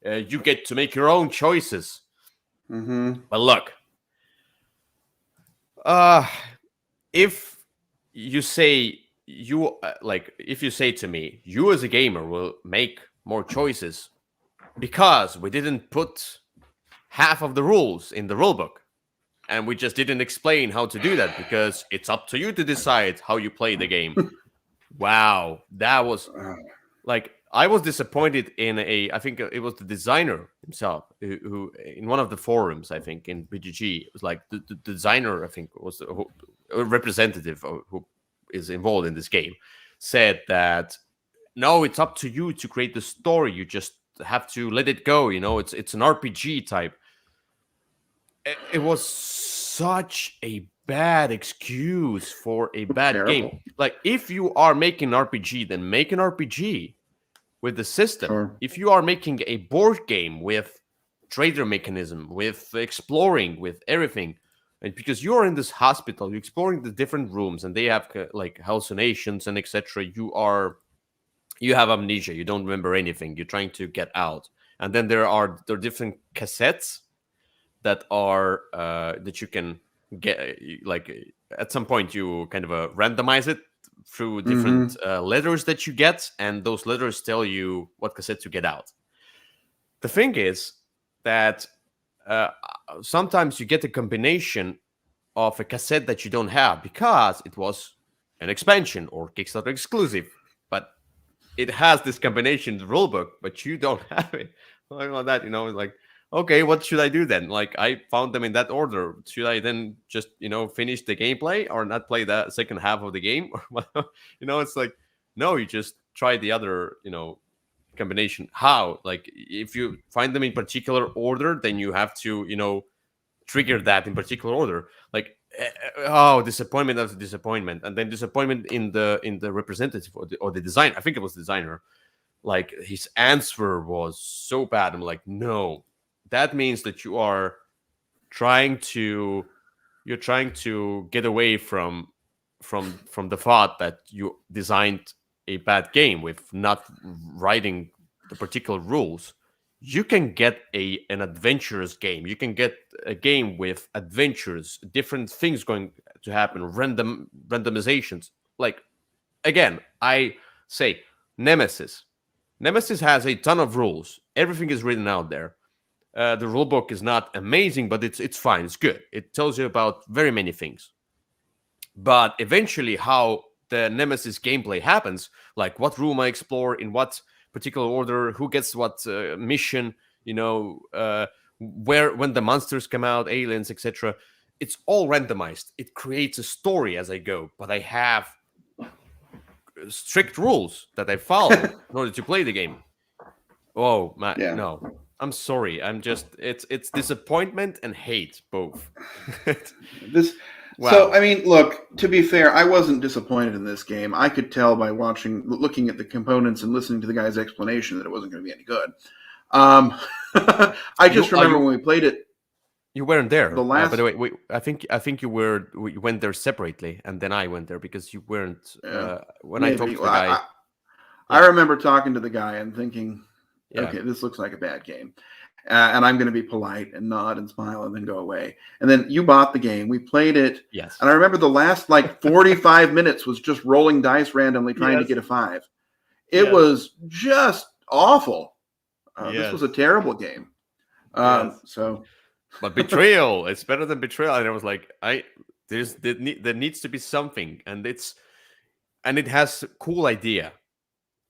You get to make your own choices. hmm But look, uh, if you say if you say to me, you as a gamer will make more choices because we didn't put half of the rules in the rulebook. And we just didn't explain how to do that because it's up to you to decide how you play the game. Wow, that was like I was disappointed in I think it was the designer himself who in one of the forums, I think in BGG, it was like the designer, I think was a representative who is involved in this game, said that no, it's up to you to create the story. You just have to let it go. It's an RPG type. It was such a bad excuse for a bad game. Terrible. Like, if you are making an RPG, then make an RPG with the system. Sure. If you are making a board game with trader mechanism, with exploring, with everything, and because you're in this hospital, you're exploring the different rooms, and they have like hallucinations and etc. You have amnesia. You don't remember anything. You're trying to get out, and then there are different cassettes that are that you can get. Like, at some point, you kind of randomize it through different letters that you get, and those letters tell you what cassette to get out. The thing is that sometimes you get a combination of a cassette that you don't have because it was an expansion or Kickstarter exclusive, but it has this combination rulebook, but you don't have it. Like that, like, okay, what should I do then? Like, I found them in that order. Should I then just, finish the gameplay or not play the second half of the game? It's like, no, you just try the other, combination. How? Like, if you find them in particular order, then you have to, trigger that in particular order. Like, disappointment after disappointment, and then disappointment in the representative or the designer. I think it was the designer. Like, his answer was so bad. I'm like, no, that means that you're trying to get away from the thought that you designed a bad game with not writing the particular rules. You can get an adventurous game. You can get a game with adventures, different things going to happen, randomizations. Like, again, I say Nemesis. Nemesis has a ton of rules. Everything is written out there. The rule book is not amazing, but it's fine. It's good. It tells you about very many things. But eventually, how the Nemesis gameplay happens, like what room I explore, in what particular order, who gets what mission, where, when the monsters come out, aliens, etc. It's all randomized. It creates a story as I go, but I have strict rules that I follow in order to play the game. Oh, man, Yeah. no. I'm sorry. It's disappointment and hate both. Wow. So, I mean, look, to be fair, I wasn't disappointed in this game. I could tell by looking at the components and listening to the guy's explanation that it wasn't going to be any good. I just remember when we played it. You weren't there. By the way, I think you were. We went there separately, and then I went there because you weren't. When maybe. I talked to the guy, I remember talking to the guy and thinking, okay, this looks like a bad game. And I'm going to be polite and nod and smile and then go away. And then you bought the game. We played it. Yes. And I remember the last 45 minutes was just rolling dice randomly trying to get a 5. It was just awful. This was a terrible game. So, but Betrayal, it's better than Betrayal. And I was like, there needs to be something, and it has a cool idea.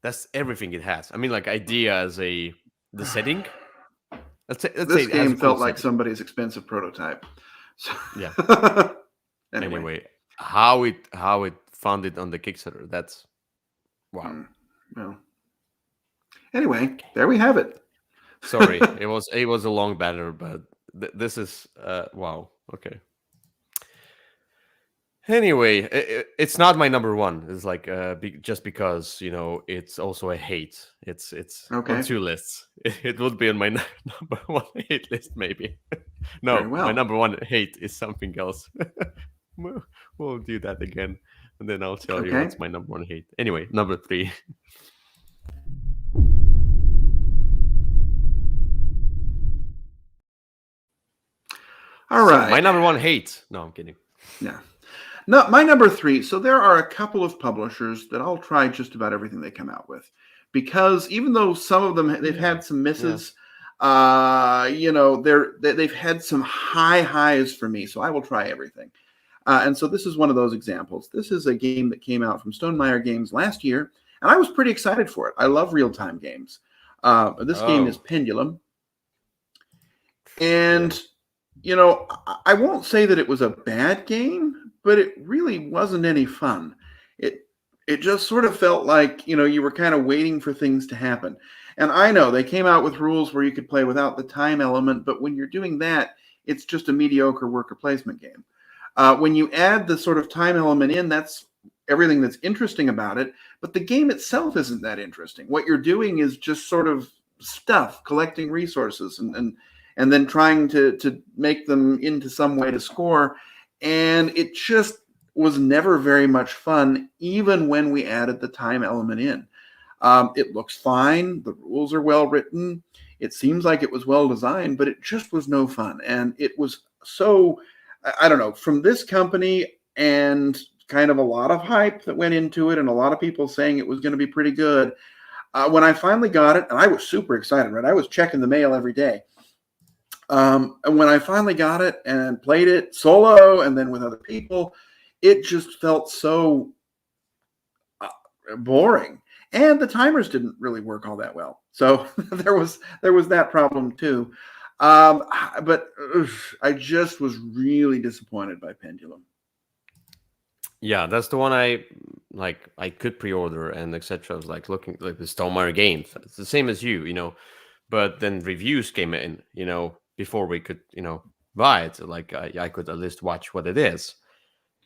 That's everything it has. I mean, like, idea as the setting. This game felt like somebody's expensive prototype. So, yeah. Anyway, how it found it on the Kickstarter. That's wow. Well. Anyway, there we have it. Sorry, it was a long banner, but this is wow. Okay. Anyway, it's not my number one. It's like just because it's also a hate. It's okay. On 2 lists. It would be on my number 1 hate list, maybe. No, my number 1 hate is something else. We'll do that again, and then I'll tell you what's my number 1 hate. Anyway, number 3. All right. So my number 1 hate. No, I'm kidding. Yeah. No, my number 3. So there are a couple of publishers that I'll try just about everything they come out with, because even though some of them they've had some misses, they've had some high highs for me. So I will try everything. And so this is one of those examples. This is a game that came out from Stonemaier Games last year, and I was pretty excited for it. I love real-time games. This game is Pendulum, and I won't say that it was a bad game, but it really wasn't any fun. It it just sort of felt like, you were kind of waiting for things to happen. And I know they came out with rules where you could play without the time element, but when you're doing that, it's just a mediocre worker placement game. When you add the sort of time element in, that's everything that's interesting about it. But the game itself isn't that interesting. What you're doing is just sort of stuff, collecting resources, and then trying to make them into some way to score. And it just was never very much fun, even when we added the time element in. It looks fine. The rules are well written. It seems like it was well designed, but it just was no fun. And it was so, I don't know, from this company and kind of a lot of hype that went into it and a lot of people saying it was going to be pretty good. When I finally got it, and I was super excited, right? I was checking the mail every day. And when I finally got it and played it solo and then with other people, it just felt so boring. And the timers didn't really work all that well. So there was that problem too. But I just was really disappointed by Pendulum. Yeah, that's the one I could pre-order and etc. I was like looking like the Stonemaier games. It's the same as you. But then reviews came in, before we could, buy it. Like I could at least watch what it is.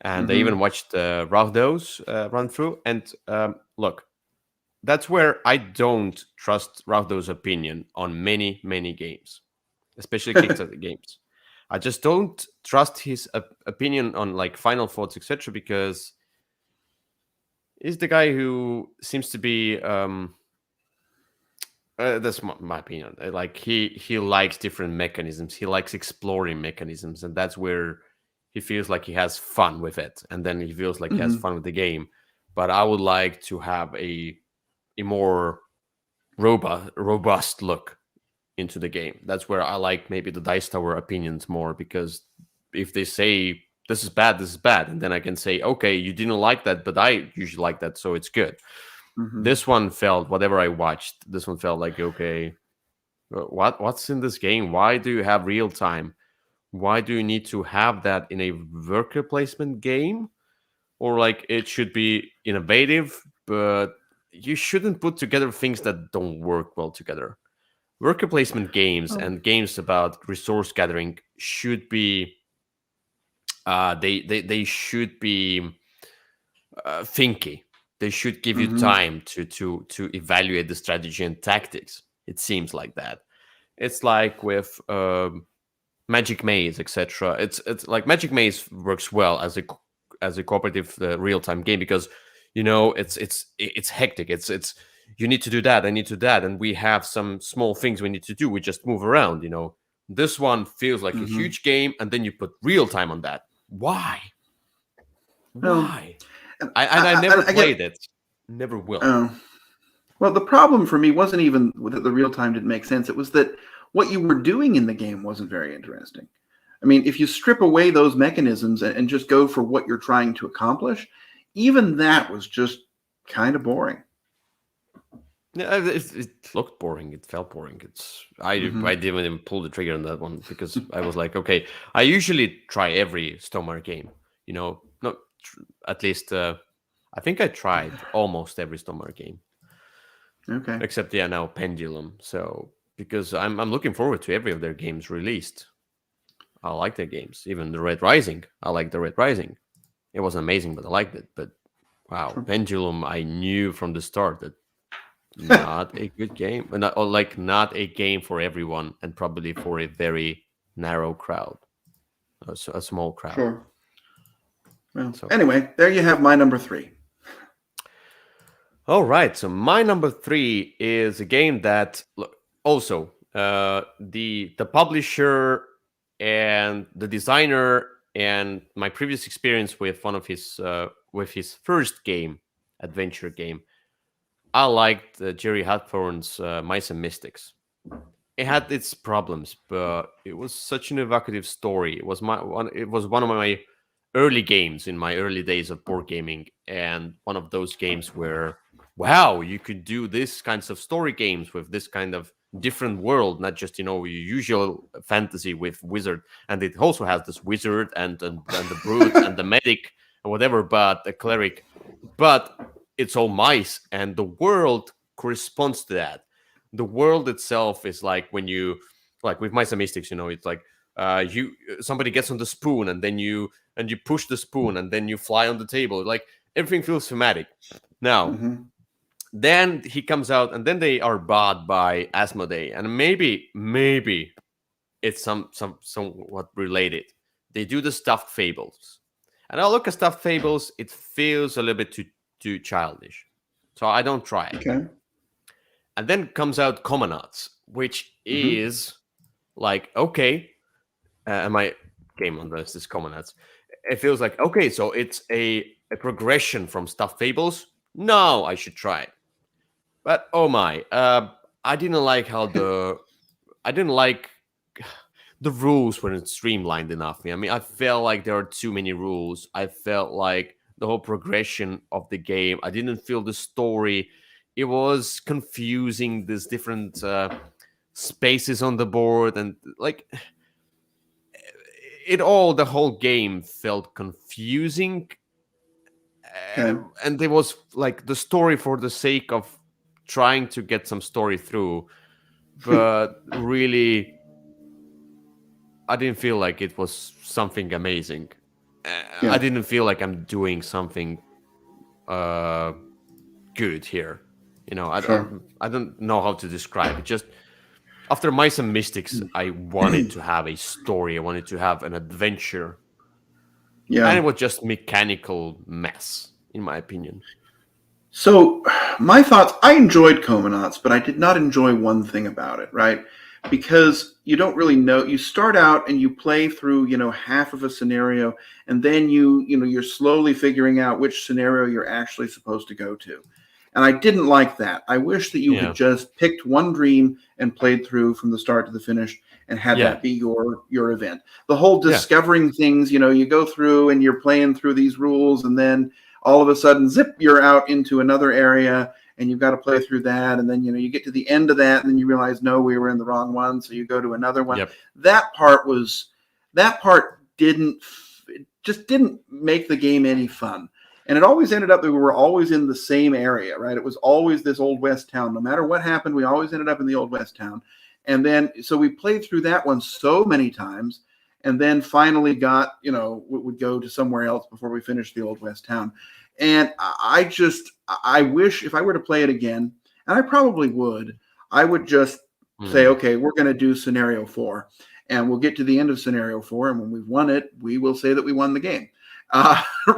And I even watched Raudo's run through. And look, that's where I don't trust Raudo's opinion on many, many games, especially Kickstarter games. I just don't trust his opinion on like final thoughts, etc. Because he's the guy who seems to be. That's my opinion. Like he likes different mechanisms. He likes exploring mechanisms, and that's where he feels like he has fun with it. And then he feels like he has fun with the game. But I would like to have a more robust look into the game. That's where I like maybe the Dice Tower opinions more, because if they say this is bad, and then I can say, okay, you didn't like that, but I usually like that, so it's good. This one felt, whatever I watched, this one felt like, okay, what's in this game? Why do you have real time? Why do you need to have that in a worker placement game? Or like it should be innovative, but you shouldn't put together things that don't work well together. Worker placement games and games about resource gathering should be they should be thinky. They should give you time to evaluate the strategy and tactics. It seems like that. It's like with Magic Maze, etc. It's like Magic Maze works well as a cooperative real time game, because it's hectic. It's you need to do that, I need to do that, and we have some small things we need to do. We just move around. This one feels like a huge game, and then you put real time on that. Why? Why? I never played it. Never will. Well, the problem for me wasn't even that the real time didn't make sense. It was that what you were doing in the game wasn't very interesting. I mean, if you strip away those mechanisms and just go for what you're trying to accomplish, even that was just kind of boring. Yeah, it looked boring. It felt boring. I didn't even pull the trigger on that one, because I was like, okay, I usually try every Stonemaier game. Not at least. I think I tried almost every Stonemaier game. Okay. Except now Pendulum. So because I'm looking forward to every of their games released. I like their games. Even the Red Rising. I like the Red Rising. It wasn't amazing, but I liked it. But wow, Pendulum, I knew from the start that not a good game. Not a game for everyone, and probably for a very narrow crowd. A small crowd. Sure. Well, anyway, there you have my number 3. All right, so my number 3 is a game that also the publisher and the designer and my previous experience with one of his first game, adventure game, I liked Jerry Hathorne's Mice and Mystics. It had its problems, but it was such an evocative story. It was one of my early games in my early days of board gaming, and one of those games where, wow, you could do this kinds of story games with this kind of different world, not just your usual fantasy with wizard. And it also has this wizard and the brute and the medic and whatever, but the cleric. but it's all mice, and the world corresponds to that. The world itself is like when you, like with mice and mystics, it's like you somebody gets on the spoon, and you push the spoon, and then you fly on the table. Like everything feels thematic. Now, Hmm. then he comes out, and then they are bought by Asmodee, and maybe it's somewhat related. They do the stuffed fables, and I look at stuffed fables. It feels a little bit too childish, so I don't try it. Okay. And then comes out Commandants, which Hmm. is like, okay, and my game on this is Commandants. It feels like, okay, so it's a progression from stuffed fables. No, I should try it. But oh my, I didn't like how I didn't like the rules weren't streamlined enough. I mean, I felt like there are too many rules. I felt like the whole progression of the game, I didn't feel the story. It was confusing. There's different spaces on the board, and like the whole game felt confusing. Okay. And there was like the story for the sake of trying to get some story through, but really I didn't feel like it was something amazing. I Yeah. didn't feel like I'm doing something uh, good here. Sure. I don't know how to describe it. Just after Mice and Mystics, I wanted to have a story. I wanted to have an adventure, and Yeah. it was just mechanical mess, in my opinion. So, my thoughts, I enjoyed Comanauts, but I did not enjoy one thing about it, right? Because you don't really know. You start out and you play through, half of a scenario, and then you're slowly figuring out which scenario you're actually supposed to go to. And I didn't like that. I wish that you had Yeah, just picked one dream and played through from the start to the finish and had yeah, that be your event. The whole yeah, discovering things, you go through and you're playing through these rules, and then all of a sudden, zip, you're out into another area, and you've got to play through that. And then, you get to the end of that, and then you realize, no, we were in the wrong one. So you go to another one. yep, That part just didn't make the game any fun. And it always ended up that we were always in the same area, right? It was always this Old West town. No matter what happened, we always ended up in the Old West town. And then, so we played through that one so many times, and then finally got, would go to somewhere else before we finished the Old West town. And I wish if I were to play it again, and I probably would, I would just say, mm, okay, we're going to do scenario 4, and we'll get to the end of scenario 4. And when we've won it, we will say that we won the game.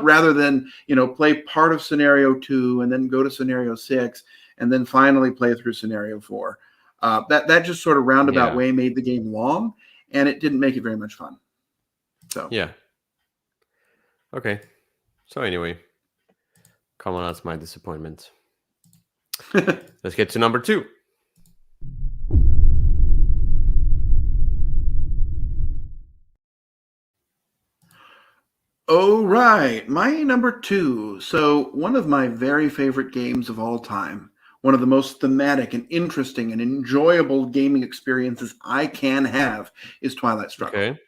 Rather than, play part of scenario 2 and then go to scenario 6 and then finally play through scenario 4. That just sort of roundabout yeah, way made the game long, and it didn't make it very much fun. So, yeah. Okay. So anyway, come on, that's my disappointment. Let's get to number 2. oh, right. My number 2. So, one of my very favorite games of all time, one of the most thematic and interesting and enjoyable gaming experiences I can have is Twilight Struggle. Okay.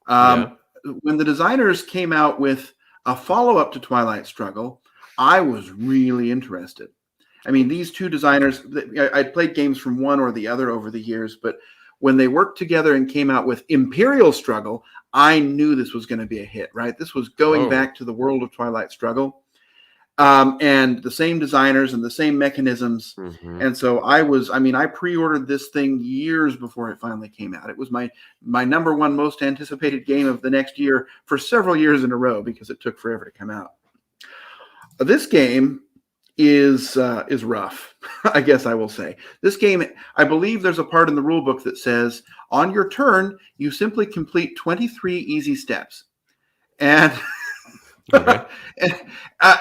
Yeah. Um, when the designers came out with a follow up to Twilight Struggle, I was really interested. I mean, these two designers, I'd played games from one or the other over the years, but when they worked together and came out with Imperial Struggle, I knew this was going to be a hit, right? This was going Oh. back to the world of Twilight Struggle, and the same designers and the same mechanisms. Mm-hmm. And so I pre-ordered this thing years before it finally came out. It was my number one most anticipated game of the next year for several years in a row because it took forever to come out. This game is rough. I guess I will say this game. I believe there's a part in the rule book that says on your turn you simply complete 23 easy steps, and Okay.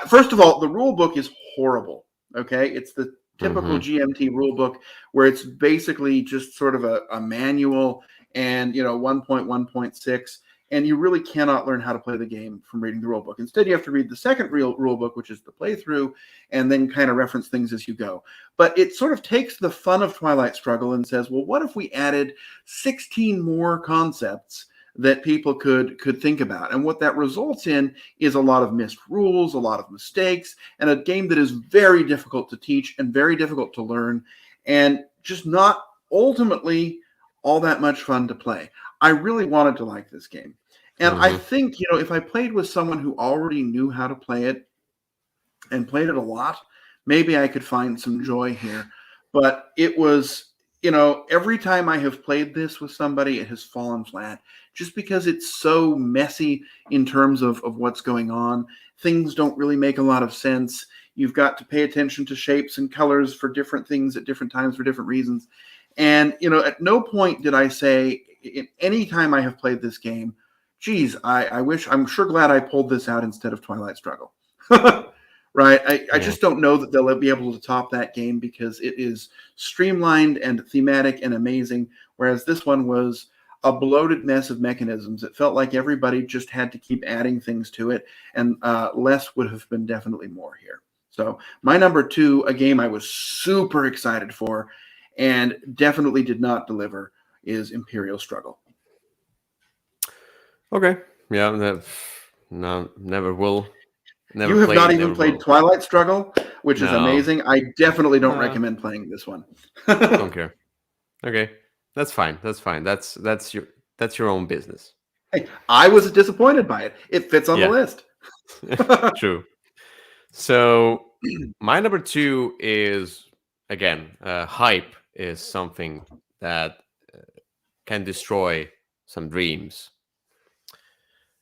first of all, the rule book is horrible. Okay, it's the typical Mm-hmm. GMT rule book where it's basically just sort of a manual and 1.1.6, and you really cannot learn how to play the game from reading the rule book. Instead, you have to read the second rule book, which is the playthrough, and then kind of reference things as you go. But it sort of takes the fun of Twilight Struggle and says, well, what if we added 16 more concepts that people could think about. And what that results in is a lot of missed rules, a lot of mistakes, and a game that is very difficult to teach and very difficult to learn, and just not ultimately all that much fun to play. I really wanted to like this game. And I Hmm. think, if I played with someone who already knew how to play it and played it a lot, maybe I could find some joy here. But it was, every time I have played this with somebody, it has fallen flat just because it's so messy in terms of what's going on. Things don't really make a lot of sense. You've got to pay attention to shapes and colors for different things at different times for different reasons. And, at no point did I say, in any time I have played this game, geez, I'm sure glad I pulled this out instead of Twilight Struggle. Right? I Yeah. just don't know that they'll be able to top that game because it is streamlined and thematic and amazing, whereas this one was a bloated mess of mechanisms. It felt like everybody just had to keep adding things to it, and less would have been definitely more here. So my number two, a game I was super excited for and definitely did not deliver, is Imperial Struggle. Okay. Yeah. No, never will. Never You have not played. even Never played will. Twilight Struggle, which is No. amazing. I definitely don't No. recommend playing this one. Don't care. Okay. That's fine. That's fine. That's your own business. Hey, I was disappointed by it. It fits on the Yeah. list. True. So my number two is, again, hype is something that can destroy some dreams.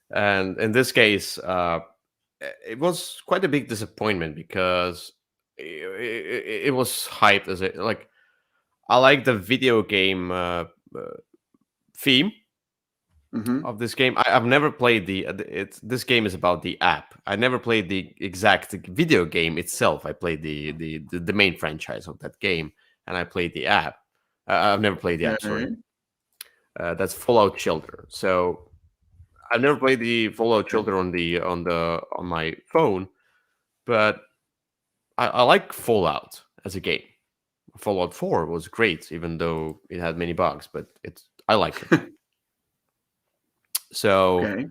And in this case, it was quite a big disappointment because it was hyped as a like. I like the video game theme Hmm. of this game. I've never played it's this game is about the app. I never played the exact video game itself. I played the main franchise of that game, and I played the app. I've never played the app. Sorry, Okay. that's Fallout Shelter. So I've never played the Fallout Shelter on my phone, but I like Fallout as a game. Fallout 4 was great, even though it had many bugs, but I liked it. So Okay.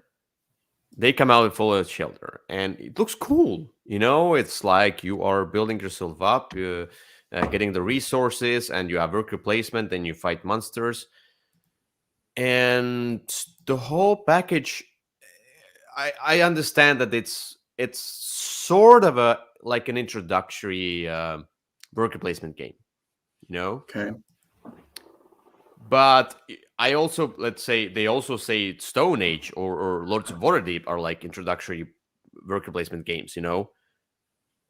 they come out with Fallout Shelter, and it looks cool. It's like you are building yourself up, getting the resources, and you have worker placement, and you fight monsters, and the whole package. I understand that it's sort of a like an introductory worker placement game, you know. Okay. But I also, let's say, they also say Stone Age or Lords of Waterdeep are like introductory worker placement games.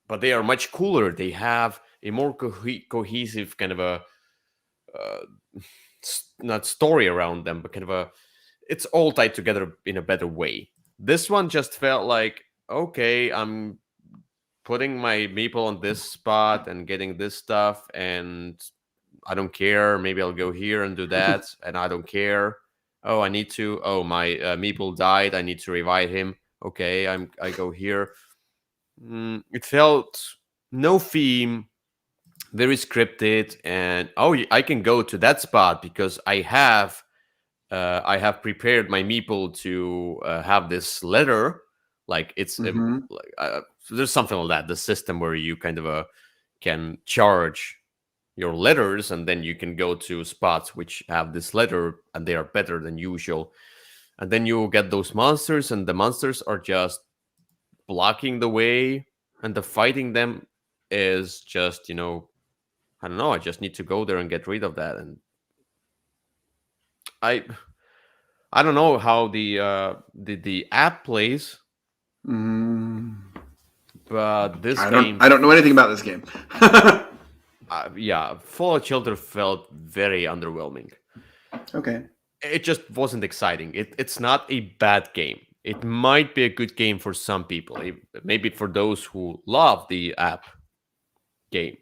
But they are much cooler. They have a more cohesive kind of a not story around them, but kind of it's all tied together in a better way. This one just felt like, okay, I'm putting my meeple on this spot and getting this stuff, and I don't care. Maybe I'll go here and do that, and I don't care. Oh, I need to. Oh, my meeple died. I need to revive him. Okay, I go here. It felt no theme, very scripted, and oh, I can go to that spot because I have prepared my meeple to have this letter. Like it's Hmm. like, there's something like that. The system where you kind of can charge your letters, and then you can go to spots which have this letter, and they are better than usual. And then you get those monsters, and the monsters are just blocking the way, and the fighting them is just I don't know. I just need to go there and get rid of that, and I I don't know how the app plays, Mm. but this I don't. game, I don't know anything about this game. yeah, Fallout Shelter felt very underwhelming. Okay. It just wasn't exciting. It's not a bad game. It might be a good game for some people. Maybe for those who love the app game,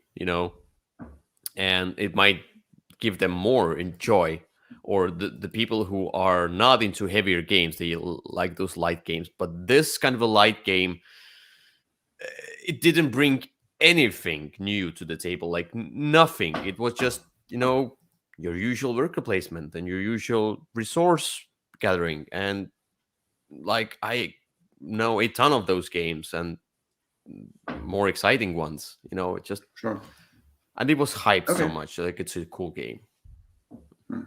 and it might give them more enjoy. Or the people who are not into heavier games, they like those light games. But this kind of a light game, it didn't bring anything new to the table, like nothing. It was just your usual worker placement and your usual resource gathering, and like I know a ton of those games and more exciting ones. It just Sure. and it was hyped so Okay. much. Like it's a cool game. Hmm.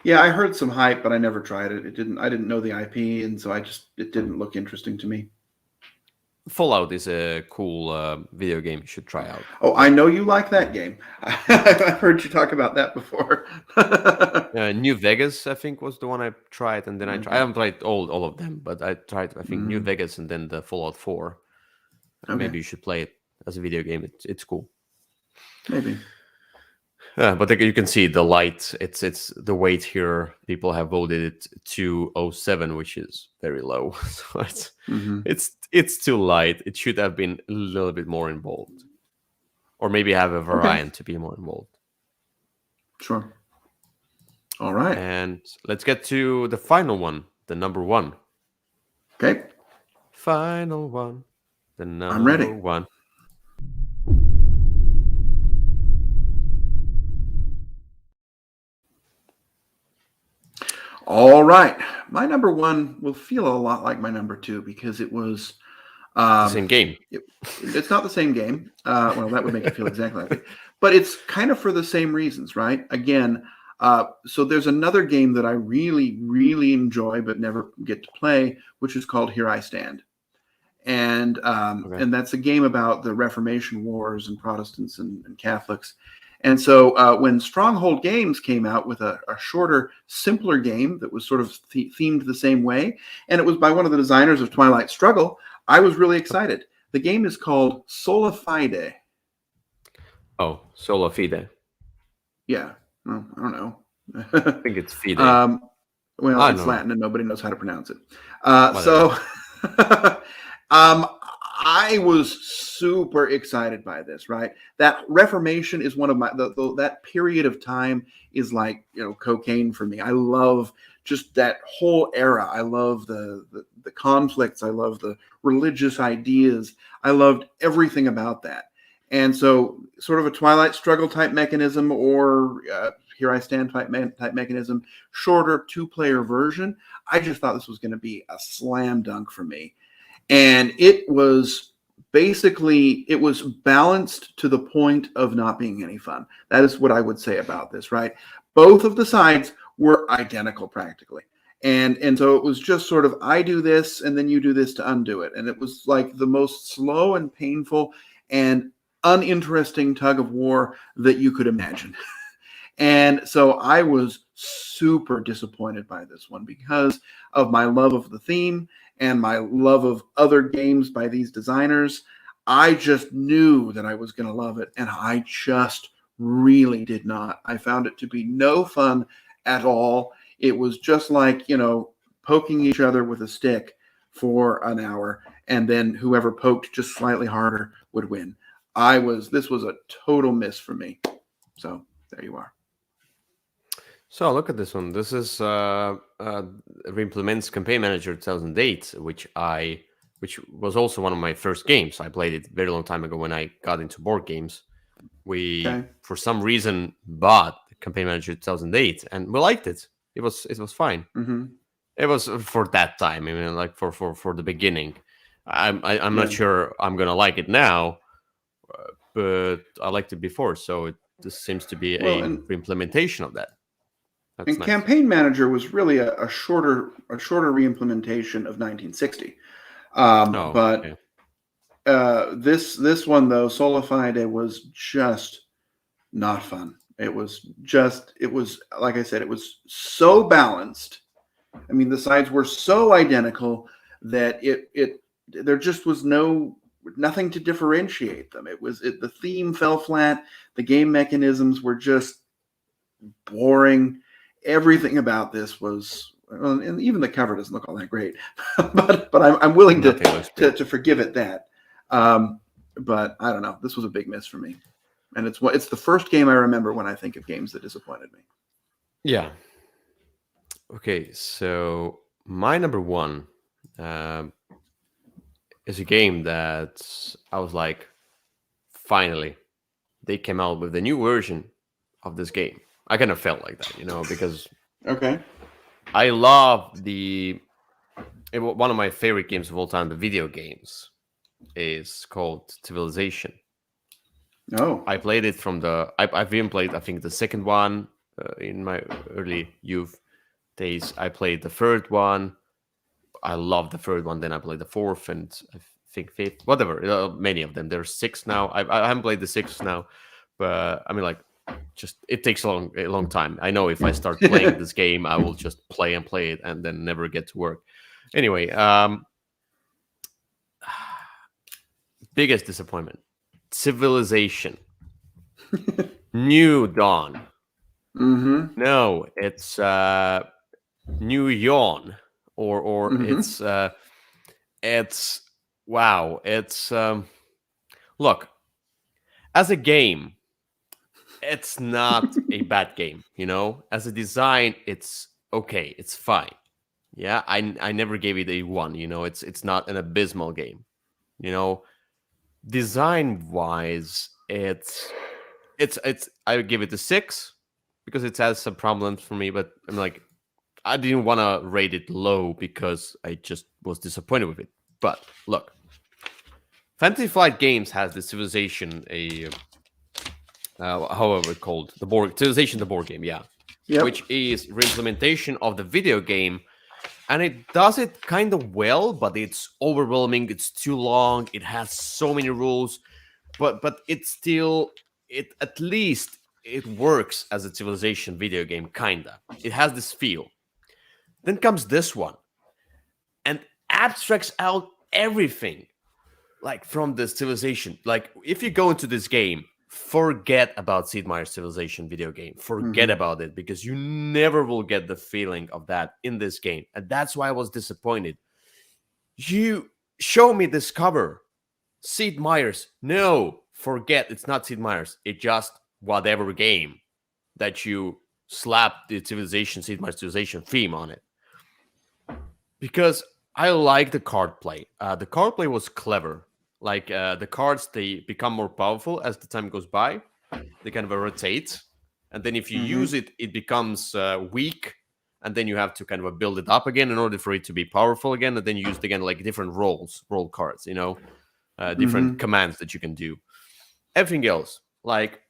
Yeah, I heard some hype, but I never tried it. I didn't know the IP, and so it didn't look interesting to me. Fallout is a cool video game you should try out. Oh, I know you like that game. I've heard you talk about that before. New Vegas, I think, was the one I tried, and then I Okay. haven't tried all of them, but I tried I think New Mm, Vegas and then the Fallout 4. okay. Maybe you should play it as a video game. It's cool. Maybe. But you can see the light. It's the weight here. People have voted it 207, which is very low. So Hmm. it's too light. It should have been a little bit more involved, or maybe have a Okay. variant to be more involved. Sure. All right. And let's get to the final one, the number one. Okay. Final one, the I'm ready. number one. All right. My number one will feel a lot like my number two because it was. The same game. It's not the same game. Well, that would make it feel exactly like it. But it's kind of for the same reasons, right? Again, so there's another game that I really, really enjoy but never get to play, which is called Here I Stand. And Okay. that's a game about the Reformation Wars and Protestants and Catholics. And so when Stronghold Games came out with a shorter, simpler game that was sort of themed the same way, and it was by one of the designers of Twilight Struggle, I was really excited. The game is called Sola Fide. Oh, Sola Fide. Yeah, well, I don't know. I think it's Fide. Well, I it's don't know. Latin and nobody knows how to pronounce it. Whatever. So I was super excited by this, right? That Reformation is one of my, that period of time is like, cocaine for me. I love just that whole era. I love the conflicts. I love the religious ideas. I loved everything about that. And so sort of a Twilight Struggle type mechanism or Here I Stand type mechanism, shorter 2-player version. I just thought this was going to be a slam dunk for me. And it was balanced to the point of not being any fun. That is what I would say about this, right? Both of the sides were identical practically. And so it was just sort of, I do this and then you do this to undo it. And it was like the most slow and painful and uninteresting tug of war that you could imagine. And so I was super disappointed by this one because of my love of the theme and my love of other games by these designers. I just knew that I was going to love it, and I just really did not. I found it to be no fun at all. It was just like, poking each other with a stick for an hour, and then whoever poked just slightly harder would win. This was a total miss for me. So there you are. So look at this one. This is Reimplements Campaign Manager 2008, which was also one of my first games. I played it a very long time ago when I got into board games. We for some reason bought Campaign Manager 2008, and we liked it. It was fine. Mm-hmm. It was for that time. I mean, like for the beginning. I'm not Yeah. sure I'm gonna like it now, but I liked it before. So this seems to be a reimplementation of that. That's And nice. Campaign Manager was really a shorter reimplementation of 1960. But this one though, Sola Fide, was just not fun. It was like I said, it was so balanced. I mean, the sides were so identical that there just was nothing to differentiate them. The theme fell flat. The game mechanisms were just boring. Everything about this was, and even the cover doesn't look all that great, but I'm willing to forgive it that. But I don't know. This was a big miss for me, and it's the first game I remember when I think of games that disappointed me. Yeah. Okay, so my number one is a game that I was like, finally, they came out with a new version of this game. I kind of felt like that, because Okay. I love one of my favorite games of all time, the video games, is called Civilization. Oh. I played it I've even played, I think, the second one in my early youth days. I played the third one. I love the third one. Then I played the fourth and I think fifth, whatever. Many of them. There's six now. I haven't played the sixth now, but I mean, like, just it takes a long time. I know if I start playing this game, I will just play and play it and then never get to work. Anyway, biggest disappointment: Civilization, New Dawn. Mm-hmm. No, it's New Yawn, or Mm-hmm. it's wow. It's look, as a game, it's not a bad game. You know, as a design, it's okay. It's fine. Yeah, I never gave it a one. You know, it's not an abysmal game. You know, design wise, it's I would give it a 6 because it has some problems for me. But I'm like, I didn't want to rate it low because I just was disappointed with it. But look, Fantasy Flight Games has the Civilization, however it's called, the board Civilization, the board game, yeah, Yep. which is reimplementation of the video game, and it does it kind of well, but it's overwhelming. It's too long. It has so many rules, but it's still it at least it works as a Civilization video game, kinda. It has this feel. Then comes this one and abstracts out everything, like from the Civilization. Like, if you go into this game, forget about Sid Meier's Civilization video game. Forget Mm-hmm. about it, because you never will get the feeling of that in this game. And that's why I was disappointed. You show me this cover, Sid Meier's. No, forget, it's not Sid Meier's. It's just whatever game that you slap the Civilization, Sid Meier's Civilization theme on it. Because I like the card play. The card play was clever. Like, the cards, they become more powerful as the time goes by. They kind of rotate, and then if you Mm-hmm. use it, it becomes weak, and then you have to kind of build it up again in order for it to be powerful again. And then you use it again, like different roll cards. You know, different Mm-hmm. commands that you can do. Everything else, like,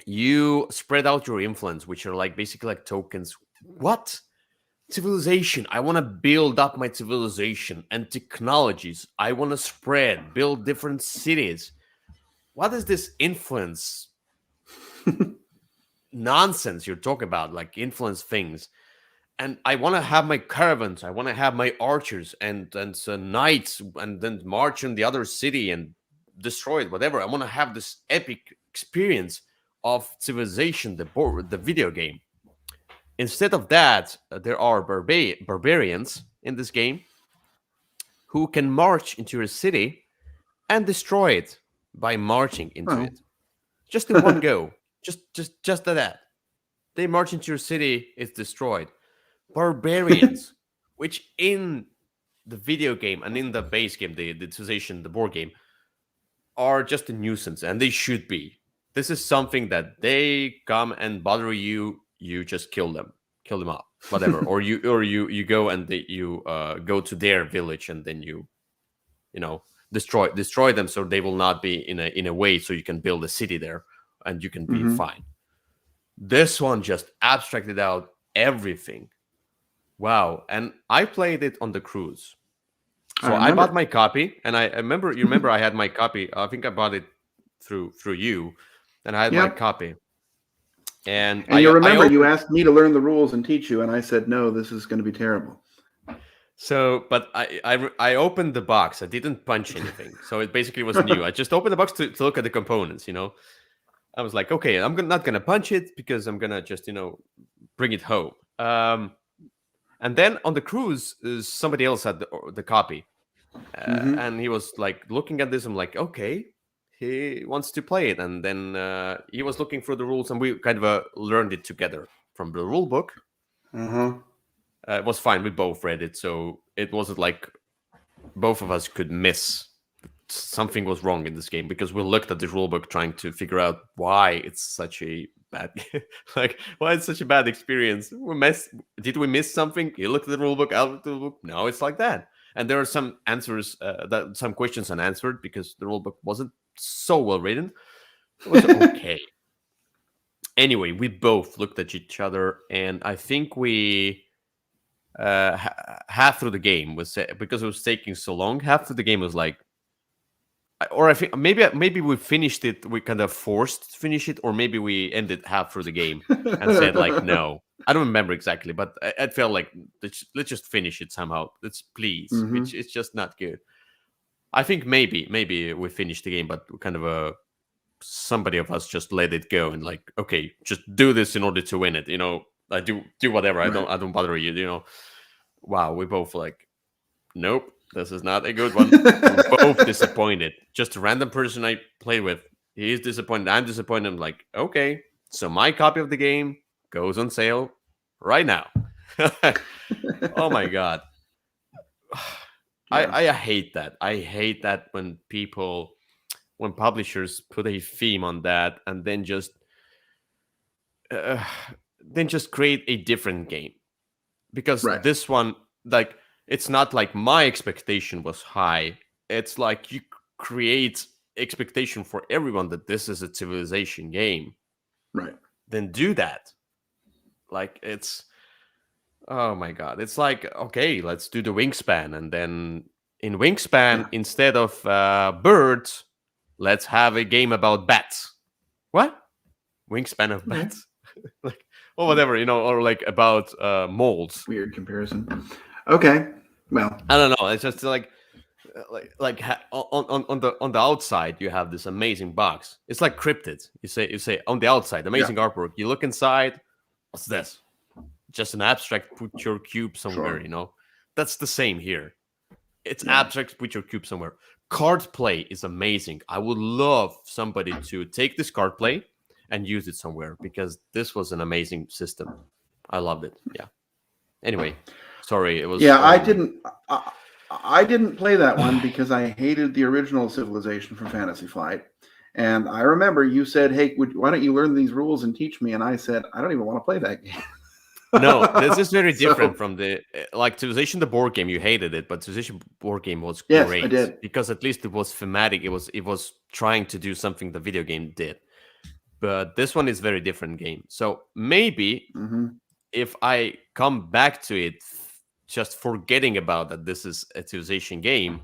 you spread out your influence, which are like basically like tokens. What? Civilization. I want to build up my civilization and technologies. I want to spread, build different cities. What is this influence nonsense you're talking about? Like, influence things. And I want to have my caravans. I want to have my archers and so knights, and then march in the other city and destroy it. Whatever. I want to have this epic experience of Civilization, the video game. Instead of that, there are barbarians in this game who can march into your city and destroy it by marching into Oh. it, just in one go. Just that. They march into your city, it's destroyed. Barbarians, which in the video game and in the base game, the Civilization, the board game, are just a nuisance, and they should be. This is something that they come and bother you. You just kill them up, whatever. Or you go and you go to their village, and then you know destroy them, so they will not be in a way, so you can build a city there and you can be Mm-hmm. fine. This one just abstracted out everything. Wow. And I played it on the cruise. I So I bought remember. my copy, and I remember, you remember, I had my copy. I think I bought it through you, and I had my Yep. copy. And And I you I remember you opened. asked me to learn the rules and teach you, and I said no. This is going to be terrible. So, but I opened the box. I didn't punch anything, so it basically was new. I just opened the box to look at the components. I was like, okay, not gonna punch it, because I'm gonna just bring it home. And then on the cruise, somebody else had the copy, Mm-hmm. and he was like looking at this. I'm like, okay, he wants to play it. And then he was looking through the rules, and we kind of learned it together from the rule book. Uh-huh. It was fine. We both read it, so it wasn't like both of us could miss something was wrong in this game, because we looked at the rule book trying to figure out why it's such a bad. Like, why is such a bad experience? Did we miss something? You look at the rulebook, out of the rulebook. No, it's like that. And there are some answers, some questions unanswered because the rulebook wasn't so well written. It was okay. Anyway, we both looked at each other, and I think we half through the game was because it was taking so long. Half through the game was like, or I think maybe we finished it. We kind of forced to finish it, or maybe we ended half through the game and said like, no. I don't remember exactly, but I felt like let's just finish it somehow. Let's please, which it's just not good. I think maybe we finished the game, but kind of somebody of us just let it go and like, okay, just do this in order to win it. I do whatever. I don't bother you. Wow, we both like, nope, this is not a good one. We're both disappointed. Just a random person I played with, he's disappointed. I'm disappointed. I'm like, okay, so my copy of the game goes on sale right now. Oh my god. Yeah. I hate that. I hate that when publishers put a theme on that and then just create a different game. Because this one, like, it's not like my expectation was high. It's like you create expectation for everyone that this is a civilization game. Right. Then do that. Like, it's, oh my god. It's like, okay, let's do the Wingspan. And then in Wingspan, instead of birds, let's have a game about bats. What? Wingspan of bats? Like, or whatever, or like about molds. Weird comparison. Okay. Well, I don't know. It's just like on the outside you have this amazing box. It's like cryptid. You say on the outside, amazing artwork. You look inside, what's this? Just an abstract. Put your cube somewhere. Sure. That's the same here. It's abstract. Put your cube somewhere. Card play is amazing. I would love somebody to take this card play and use it somewhere because this was an amazing system. I loved it. Yeah. Anyway, sorry. It was. Yeah, I didn't play that one because I hated the original Civilization from Fantasy Flight. And I remember you said, hey, why don't you learn these rules and teach me? And I said, I don't even want to play that game. No, this is very different from the Civilization the board game. You hated it, but Civilization board game was great. Yes, I did. Because at least it was thematic. It was trying to do something the video game did. But this one is very different game. So maybe if I come back to it, just forgetting about that this is a civilization game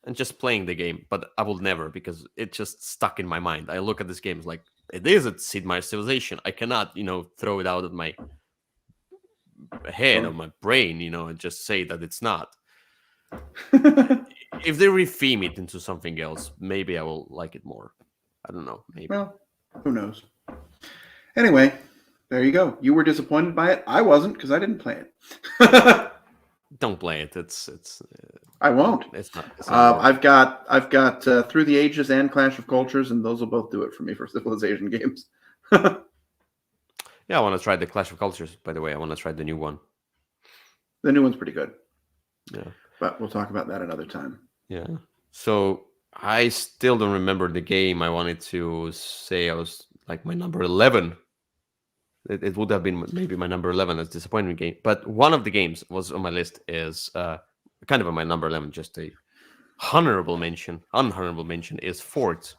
and just playing the game, but I will never because it just stuck in my mind. I look at this game, it's like, it is a Sid Meier's Civilization. I cannot, throw it out of my head or my brain, and just say that it's not. If they retheme it into something else, maybe I will like it more. I don't know. Maybe. Well, who knows? Anyway, there you go. You were disappointed by it. I wasn't because I didn't play it. Don't play it. It's. I won't. It's not. I've got Through the Ages and Clash of Cultures, and those will both do it for me for Civilization games. Yeah, I want to try the Clash of Cultures. By the way, I want to try the new one. The new one's pretty good. Yeah, but we'll talk about that another time. Yeah. So I still don't remember the game. I wanted to say I was like my number 11. It would have been maybe my number 11 as disappointment game. But one of the games was on my list is kind of on my number 11. Just a honorable mention. Unhonorable mention is Fort.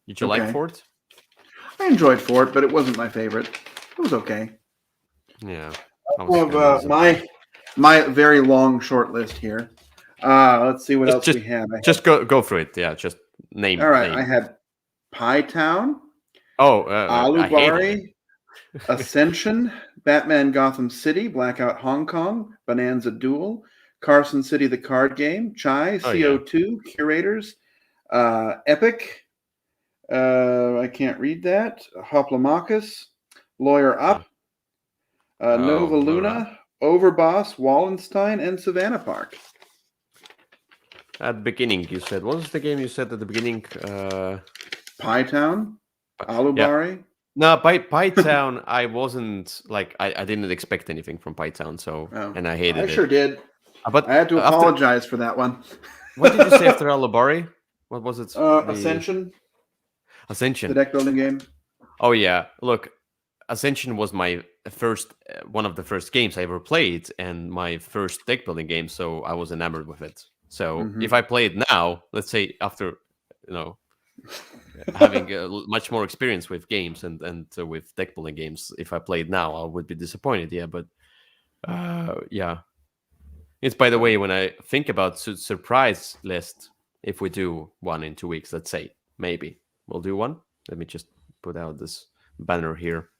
Did you like Fort? I enjoyed Fort, but it wasn't my favorite. It was okay. Yeah. My very long short list here. Let's see what else we have. Just go through it. Yeah, just name. All right, name. I had Pie Town. Alubari, Ascension, Batman Gotham City, Blackout Hong Kong, Bonanza Duel, Carson City the Card Game, Chai, CO2, Curators, Epic. I can't read that. Hoplamachus, Lawyer Up, Nova Luna, Overboss, Wallenstein, and Savannah Park. At the beginning, you said, what was the game you said at the beginning? Pie Town, Alubari. Yeah. No, Pie Town, I wasn't like, I didn't expect anything from Pie Town, and I hated it. I sure did. But I had to apologize for that one. What did you say after Alubari? What was it? Ascension. Ascension. The deck building game. Oh yeah, look, Ascension was my first one of the first games I ever played, and my first deck building game. So I was enamored with it. So Hmm. if I play it now, let's say after you know having much more experience with games and with deck building games, if I played now, I would be disappointed. Yeah, but yeah, it's by the So way when I think about surprise list. If we do one in 2 weeks, let's say maybe we'll do one. Let me just put out this banner here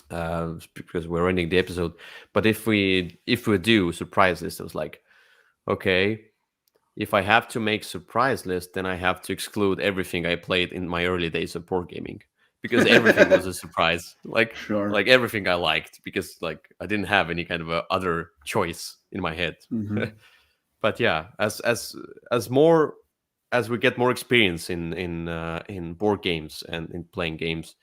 because we're ending the episode. But if we do surprise list, I was like, okay, if I have to make surprise list, then I have to exclude everything I played in my early days of board gaming because everything was a surprise. sure. Like everything I liked because like I didn't have any kind of a other choice in my head. Hmm. But yeah, as more as we get more experience in board games and in playing games,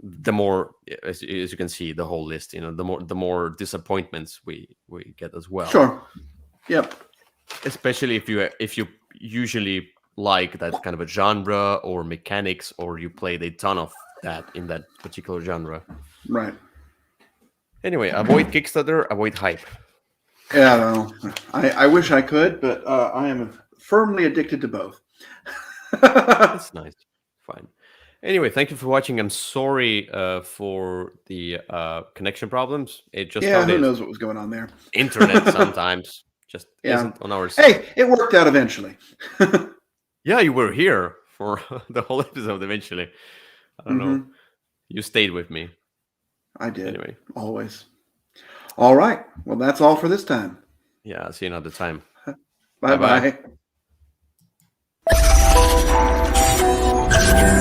the more as you can see the whole list, the more disappointments we get as well, Sure. Yep. especially if you usually like that kind of a genre or mechanics, or you played a ton of that in that particular genre. Right. Anyway, avoid Kickstarter, avoid hype. Yeah, no, I wish I could, but I am firmly addicted to both. That's nice. Fine. Anyway, thank you for watching. I'm sorry for the connection problems. It's just how Yeah, it who is. knows what was going on there? Internet sometimes just Yeah. isn't on our side. Hey, it worked out eventually. Yeah, you were here for the whole episode eventually. I don't know. Hmm. You stayed with me. I did. Anyway, Always. All right. Well, that's all for this time. yeah, see you another time. Bye Bye bye. bye.